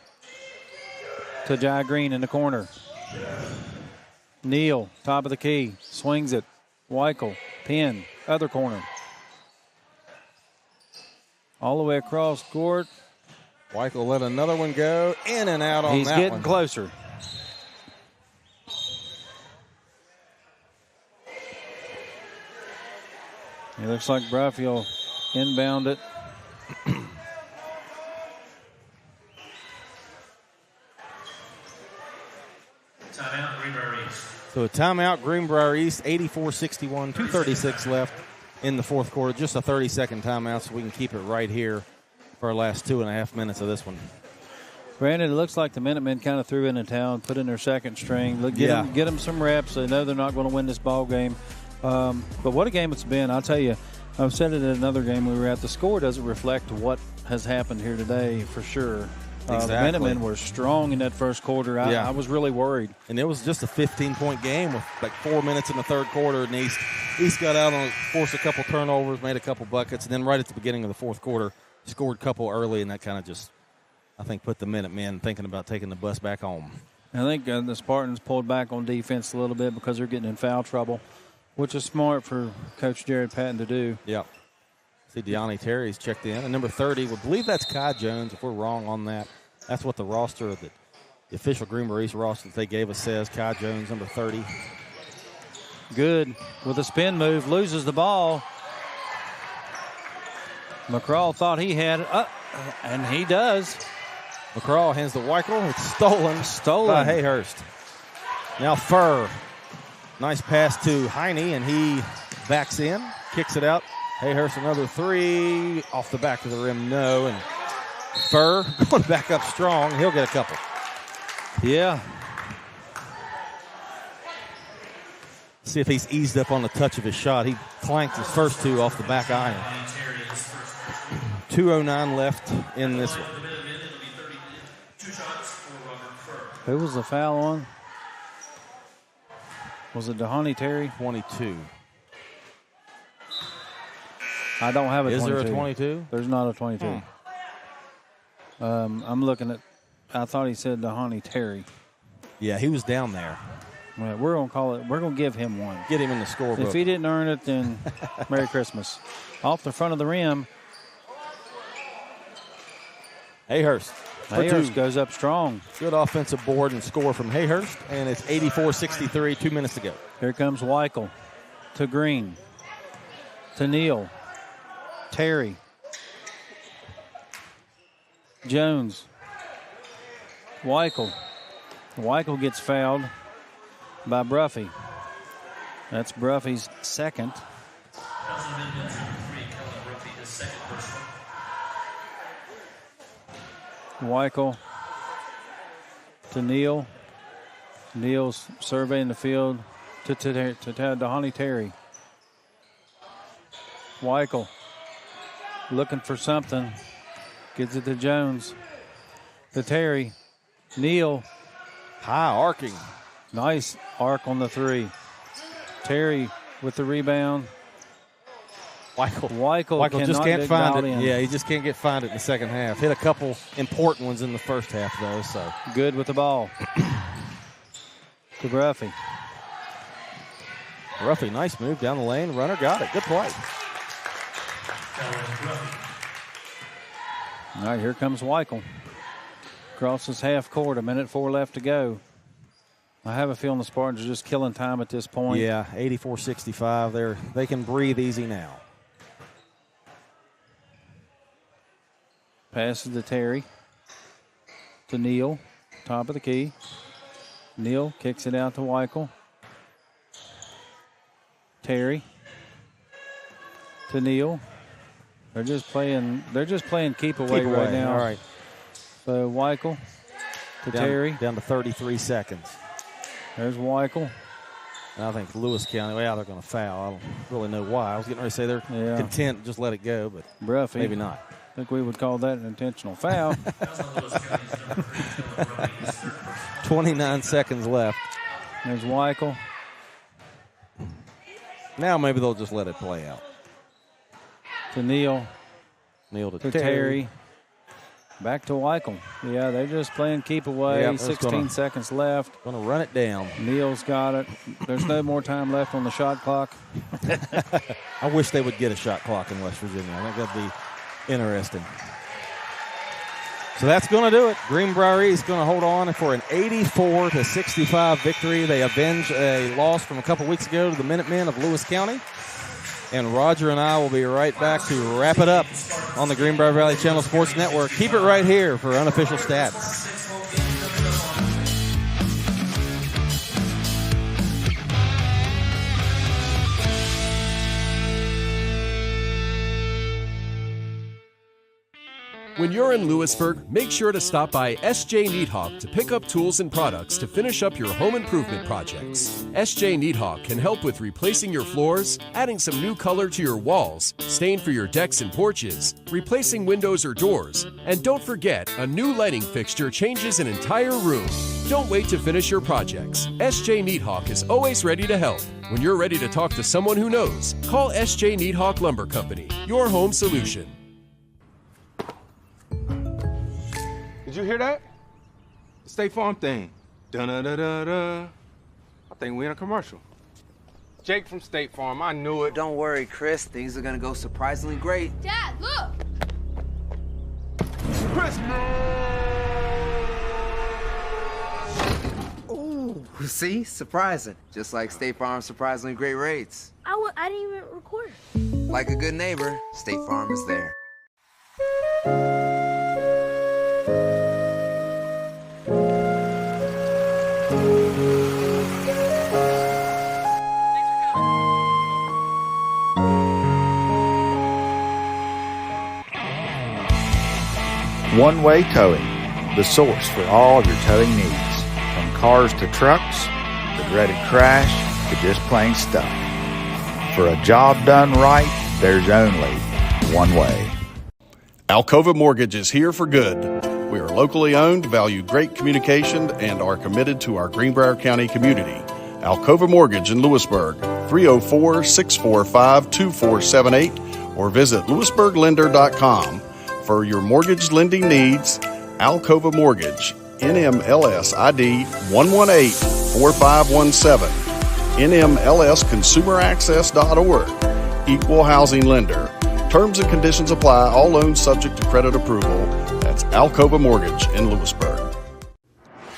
To Jai Green in the corner. Neal, top of the key. Swings it. Weichel. Penn. Other corner. All the way across court. Weichel let another one go. In and out on He's that getting one. closer. It looks like Bruffy will inbound it. Timeout, Greenbrier East. So a timeout, Greenbrier East, 84-61, 2:36 left in the fourth quarter. Just a 30-second timeout so we can keep it right here for our last 2.5 minutes of this one. Brandon, it looks like the Minutemen kind of threw in a towel, put in their second string. Get them some reps. They know they're not going to win this ball game. But what a game it's been. I'll tell you, I've said it at another game we were at. The score doesn't reflect what has happened here today for sure. Exactly. The Minutemen were strong in that first quarter. I was really worried. And it was just a 15-point game with like 4 minutes in the third quarter. And East got out on forced a couple turnovers, made a couple buckets, and then right at the beginning of the fourth quarter, scored a couple early, and that kind of just, I think, put the Minutemen thinking about taking the bus back home. I think the Spartans pulled back on defense a little bit because they're getting in foul trouble, which is smart for Coach Jared Patton to do. Yep. See, Deani Terry's checked in. And number 30, we believe that's Kai Jones. If we're wrong on that, that's what the roster, the official Greenbrier East roster that they gave us says. Kai Jones, number 30. Good with a spin move, loses the ball. McCraw thought he had it, and he does. McCraw hands to Weichel. It's stolen by Hayhurst. Now Furr. Nice pass to Heine, and he backs in, kicks it out. Hayhurst another three. Off the back of the rim, no. And Furr going back up strong. He'll get a couple. Yeah. See if he's eased up on the touch of his shot. He clanked his first two off the back iron. 2:09 left in this one. Who was the foul on? Was it Deani Terry? 22. I don't have a 22. Is there a 22? There's not a 22. I'm looking at, I thought he said Deani Terry. Yeah, he was down there. Well, we're going to call it. We're going to give him one. Get him in the scorebook. If he didn't earn it, then Merry Christmas. Off the front of the rim. Hayhurst. Hayhurst goes up strong. Good offensive board and score from Hayhurst, and it's 84-63, 2 minutes to go. Here comes Weichel to Green, to Neal, Terry, Jones, Weichel. Weichel gets fouled by Bruffy. That's Bruffy's second. Weichel to Neal. Neal's surveying the field to Dahani Terry. Weichel looking for something. Gives it to Jones. To Terry. Neal. High arcing. Nice arc on the three. Terry with the rebound. Weichel just can't find it. Yeah, he just can't find it in the second half. Hit a couple important ones in the first half, though. So good with the ball. To Bruffy. Bruffy, nice move down the lane. Runner got it. Good play. All right, here comes Weichel. Crosses half court, 1:04 left to go. I have a feeling the Spartans are just killing time at this point. Yeah, 84-65. They can breathe easy now. Passes to Terry. To Neal. Top of the key. Neal kicks it out to Weichel. Terry. To Neal. They're just playing keep away right now. All right. So Weichel to Terry. Down to 33 seconds. There's Weichel. And I think Lewis County, they're going to foul. I don't really know why. I was getting ready to say they're content to just let it go, but Bruffy, maybe not. I think we would call that an intentional foul. 29 seconds left. There's Weichel. Now maybe they'll just let it play out. To Neal. Neal to Terry. Back to Weichel. Yeah, they're just playing keep away. Yep, 16 seconds left. Going to run it down. Neal's got it. There's no more time left on the shot clock. I wish they would get a shot clock in West Virginia. I think that'd be interesting. So that's going to do it. Greenbrier is going to hold on for an 84-65 victory. They avenge a loss from a couple weeks ago to the Minutemen of Lewis County. And Roger and I will be right back to wrap it up on the Greenbrier Valley Channel Sports Network. Keep it right here for Unofficial Stats. When you're in Lewisburg, make sure to stop by SJ Needhawk to pick up tools and products to finish up your home improvement projects. SJ Needhawk can help with replacing your floors, adding some new color to your walls, stain for your decks and porches, replacing windows or doors, and don't forget, a new lighting fixture changes an entire room. Don't wait to finish your projects. SJ Needhawk is always ready to help. When you're ready to talk to someone who knows, call SJ Needhawk Lumber Company, your home solution. Did you hear that? The State Farm thing. Dun-da-da-da-da. I think we in a commercial. Jake from State Farm, I knew it. Don't worry, Chris. Things are going to go surprisingly great. Dad, look! Ooh, see? Surprising. Just like State Farm's surprisingly great rates. I didn't even record it. Like a good neighbor, State Farm is there. One-Way Towing, the source for all your towing needs. From cars to trucks, the dreaded crash, to just plain stuff. For a job done right, there's only one way. Alcova Mortgage is here for good. We are locally owned, value great communication, and are committed to our Greenbrier County community. Alcova Mortgage in Lewisburg, 304-645-2478, or visit lewisburglender.com. For your mortgage lending needs, Alcova Mortgage, NMLS ID 118 4517. NMLSconsumeraccess.org. Equal housing lender. Terms and conditions apply. All loans subject to credit approval. That's Alcova Mortgage in Lewisburg.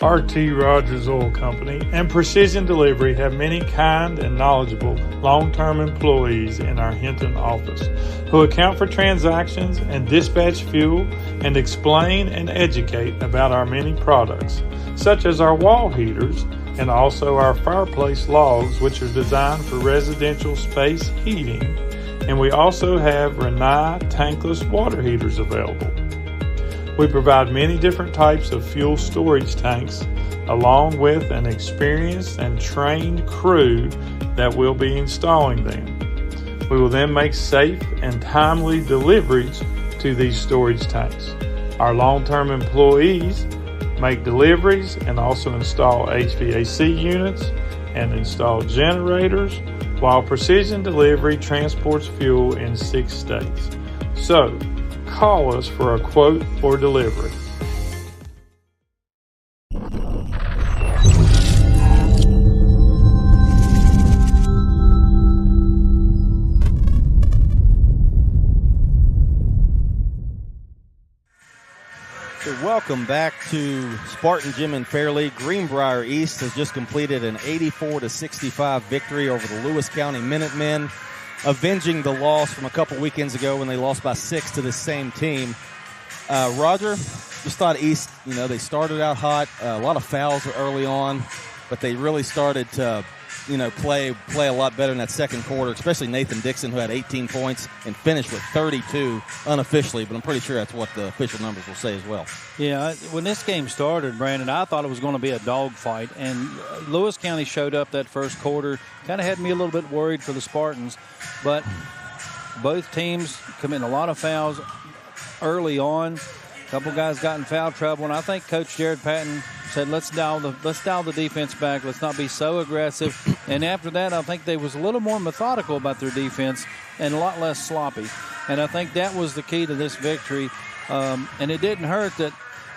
RT Rogers Oil Company and Precision Delivery have many kind and knowledgeable long-term employees in our Hinton office who account for transactions and dispatch fuel and explain and educate about our many products, such as our wall heaters and also our fireplace logs, which are designed for residential space heating. And we also have Renai tankless water heaters available. We provide many different types of fuel storage tanks, along with an experienced and trained crew that will be installing them. We will then make safe and timely deliveries to these storage tanks. Our long-term employees make deliveries and also install HVAC units and install generators, while Precision Delivery transports fuel in 6 states. So, call us for a quote or delivery. So welcome back to Spartan Gym in Fairleigh. Greenbrier East has just completed an 84-65 victory over the Lewis County Minutemen, avenging the loss from a couple weekends ago when they lost by 6 to the same team. Roger, just thought East, they started out hot, a lot of fouls early on, but they really started to, play a lot better in that second quarter, especially Nathan Dixon, who had 18 points and finished with 32 unofficially, but I'm pretty sure that's what the official numbers will say as well. Yeah, when this game started, Brandon, I thought it was going to be a dogfight, and Lewis County showed up that first quarter, kind of had me a little bit worried for the Spartans, but both teams committing a lot of fouls early on. A couple guys got in foul trouble, and I think Coach Jared Patton said, let's dial the defense back. Let's not be so aggressive. And after that, I think they was a little more methodical about their defense and a lot less sloppy. And I think that was the key to this victory. And it didn't hurt that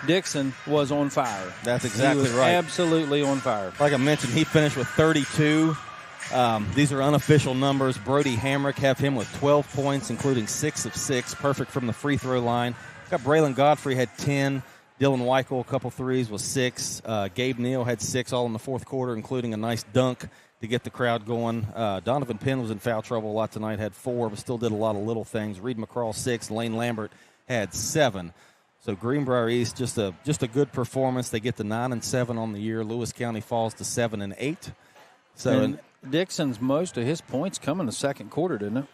Dixon was on fire. That's exactly right. Absolutely on fire. Like I mentioned, he finished with 32. These are unofficial numbers. Brody Hamrick have him with 12 points, including 6 of 6, perfect from the free throw line. Got Braylon Godfrey had 10. Dylan Weichel, a couple threes, was 6. Gabe Neal had 6 all in the fourth quarter, including a nice dunk to get the crowd going. Donovan Penn was in foul trouble a lot tonight, had 4, but still did a lot of little things. Reed McCraw, 6. Lane Lambert had 7. So Greenbrier East, just a good performance. They get to 9-7 on the year. Lewis County falls to 7-8. So and Dixon's most of his points come in the second quarter, didn't it?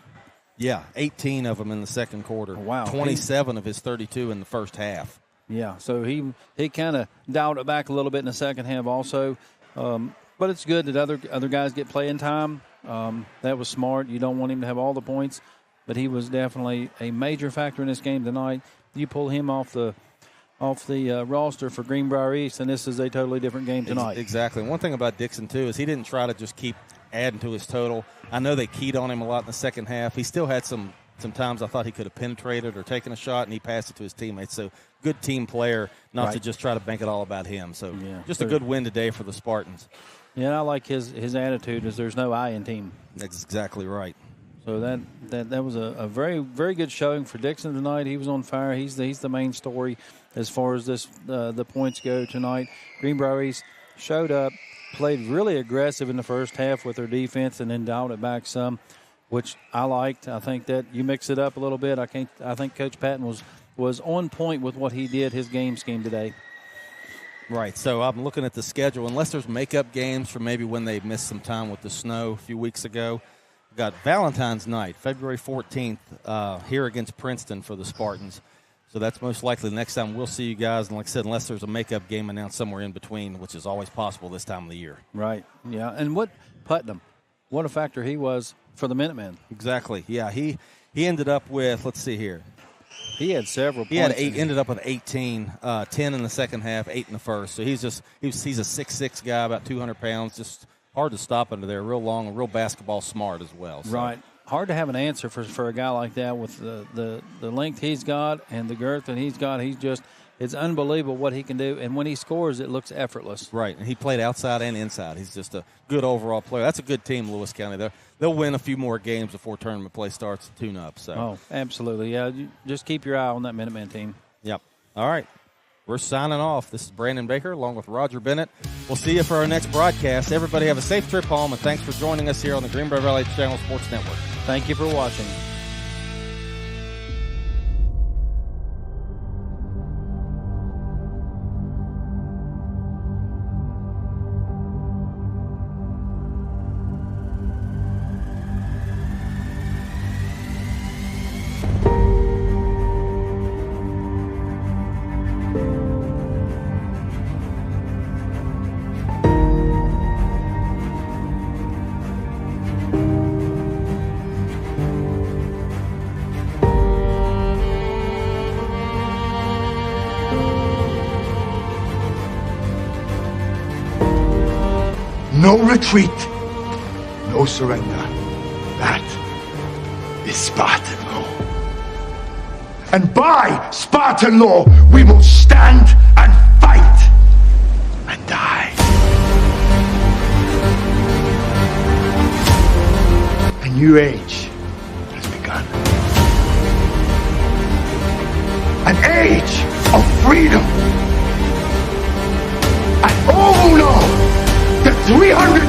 Yeah, 18 of them in the second quarter. Wow. 27 of his 32 in the first half. Yeah, so he kind of dialed it back a little bit in the second half also. But it's good that other guys get playing time. That was smart. You don't want him to have all the points, but he was definitely a major factor in this game tonight. You pull him off the roster for Greenbrier East, and this is a totally different game tonight. Exactly. One thing about Dixon, too, is he didn't try to just keep adding to his total. I know they keyed on him a lot in the second half. He still had some times I thought he could have penetrated or taken a shot, and he passed it to his teammates. So good team player, not to just try to bank it all about him. So just a good win today for the Spartans. Yeah, I like his attitude is there's no I in team. That's exactly right. So that was a very, very good showing for Dixon tonight. He was on fire. He's the main story as far as this the points go tonight. Greenbrier East showed up, played really aggressive in the first half with their defense, and then dialed it back some, which I liked. I think that you mix it up a little bit. I think Coach Patton was on point with what he did, his game scheme today. Right. So I'm looking at the schedule. Unless there's makeup games for maybe when they missed some time with the snow a few weeks ago, we've got Valentine's night, February 14th, here against Princeton for the Spartans. So that's most likely the next time we'll see you guys. And like I said, unless there's a makeup game announced somewhere in between, which is always possible this time of the year. Right. Yeah. And Putnam, what a factor he was for the Minutemen. Exactly. Yeah. He ended up with, let's see here. He had several He points. ended up with 18, 10 in the second half, 8 in the first. So he's a 6'6" guy, about 200 pounds, just hard to stop under there, real long, real basketball smart as well. So. Right. Hard to have an answer for a guy like that with the length he's got and the girth that he's got. It's unbelievable what he can do, and when he scores, it looks effortless. Right, and he played outside and inside. He's just a good overall player. That's a good team, Lewis County. They'll win a few more games before tournament play starts to tune up. So. Oh, absolutely. Yeah, just keep your eye on that Minuteman team. Yep. All right. We're signing off. This is Brandon Baker along with Roger Bennett. We'll see you for our next broadcast. Everybody have a safe trip home, and thanks for joining us here on the Greenbrier Valley Channel Sports Network. Thank you for watching. No retreat, no surrender. That is Spartan law. And by Spartan law, we will stand and fight and die. A new age has begun. An age of freedom. And all who know the 300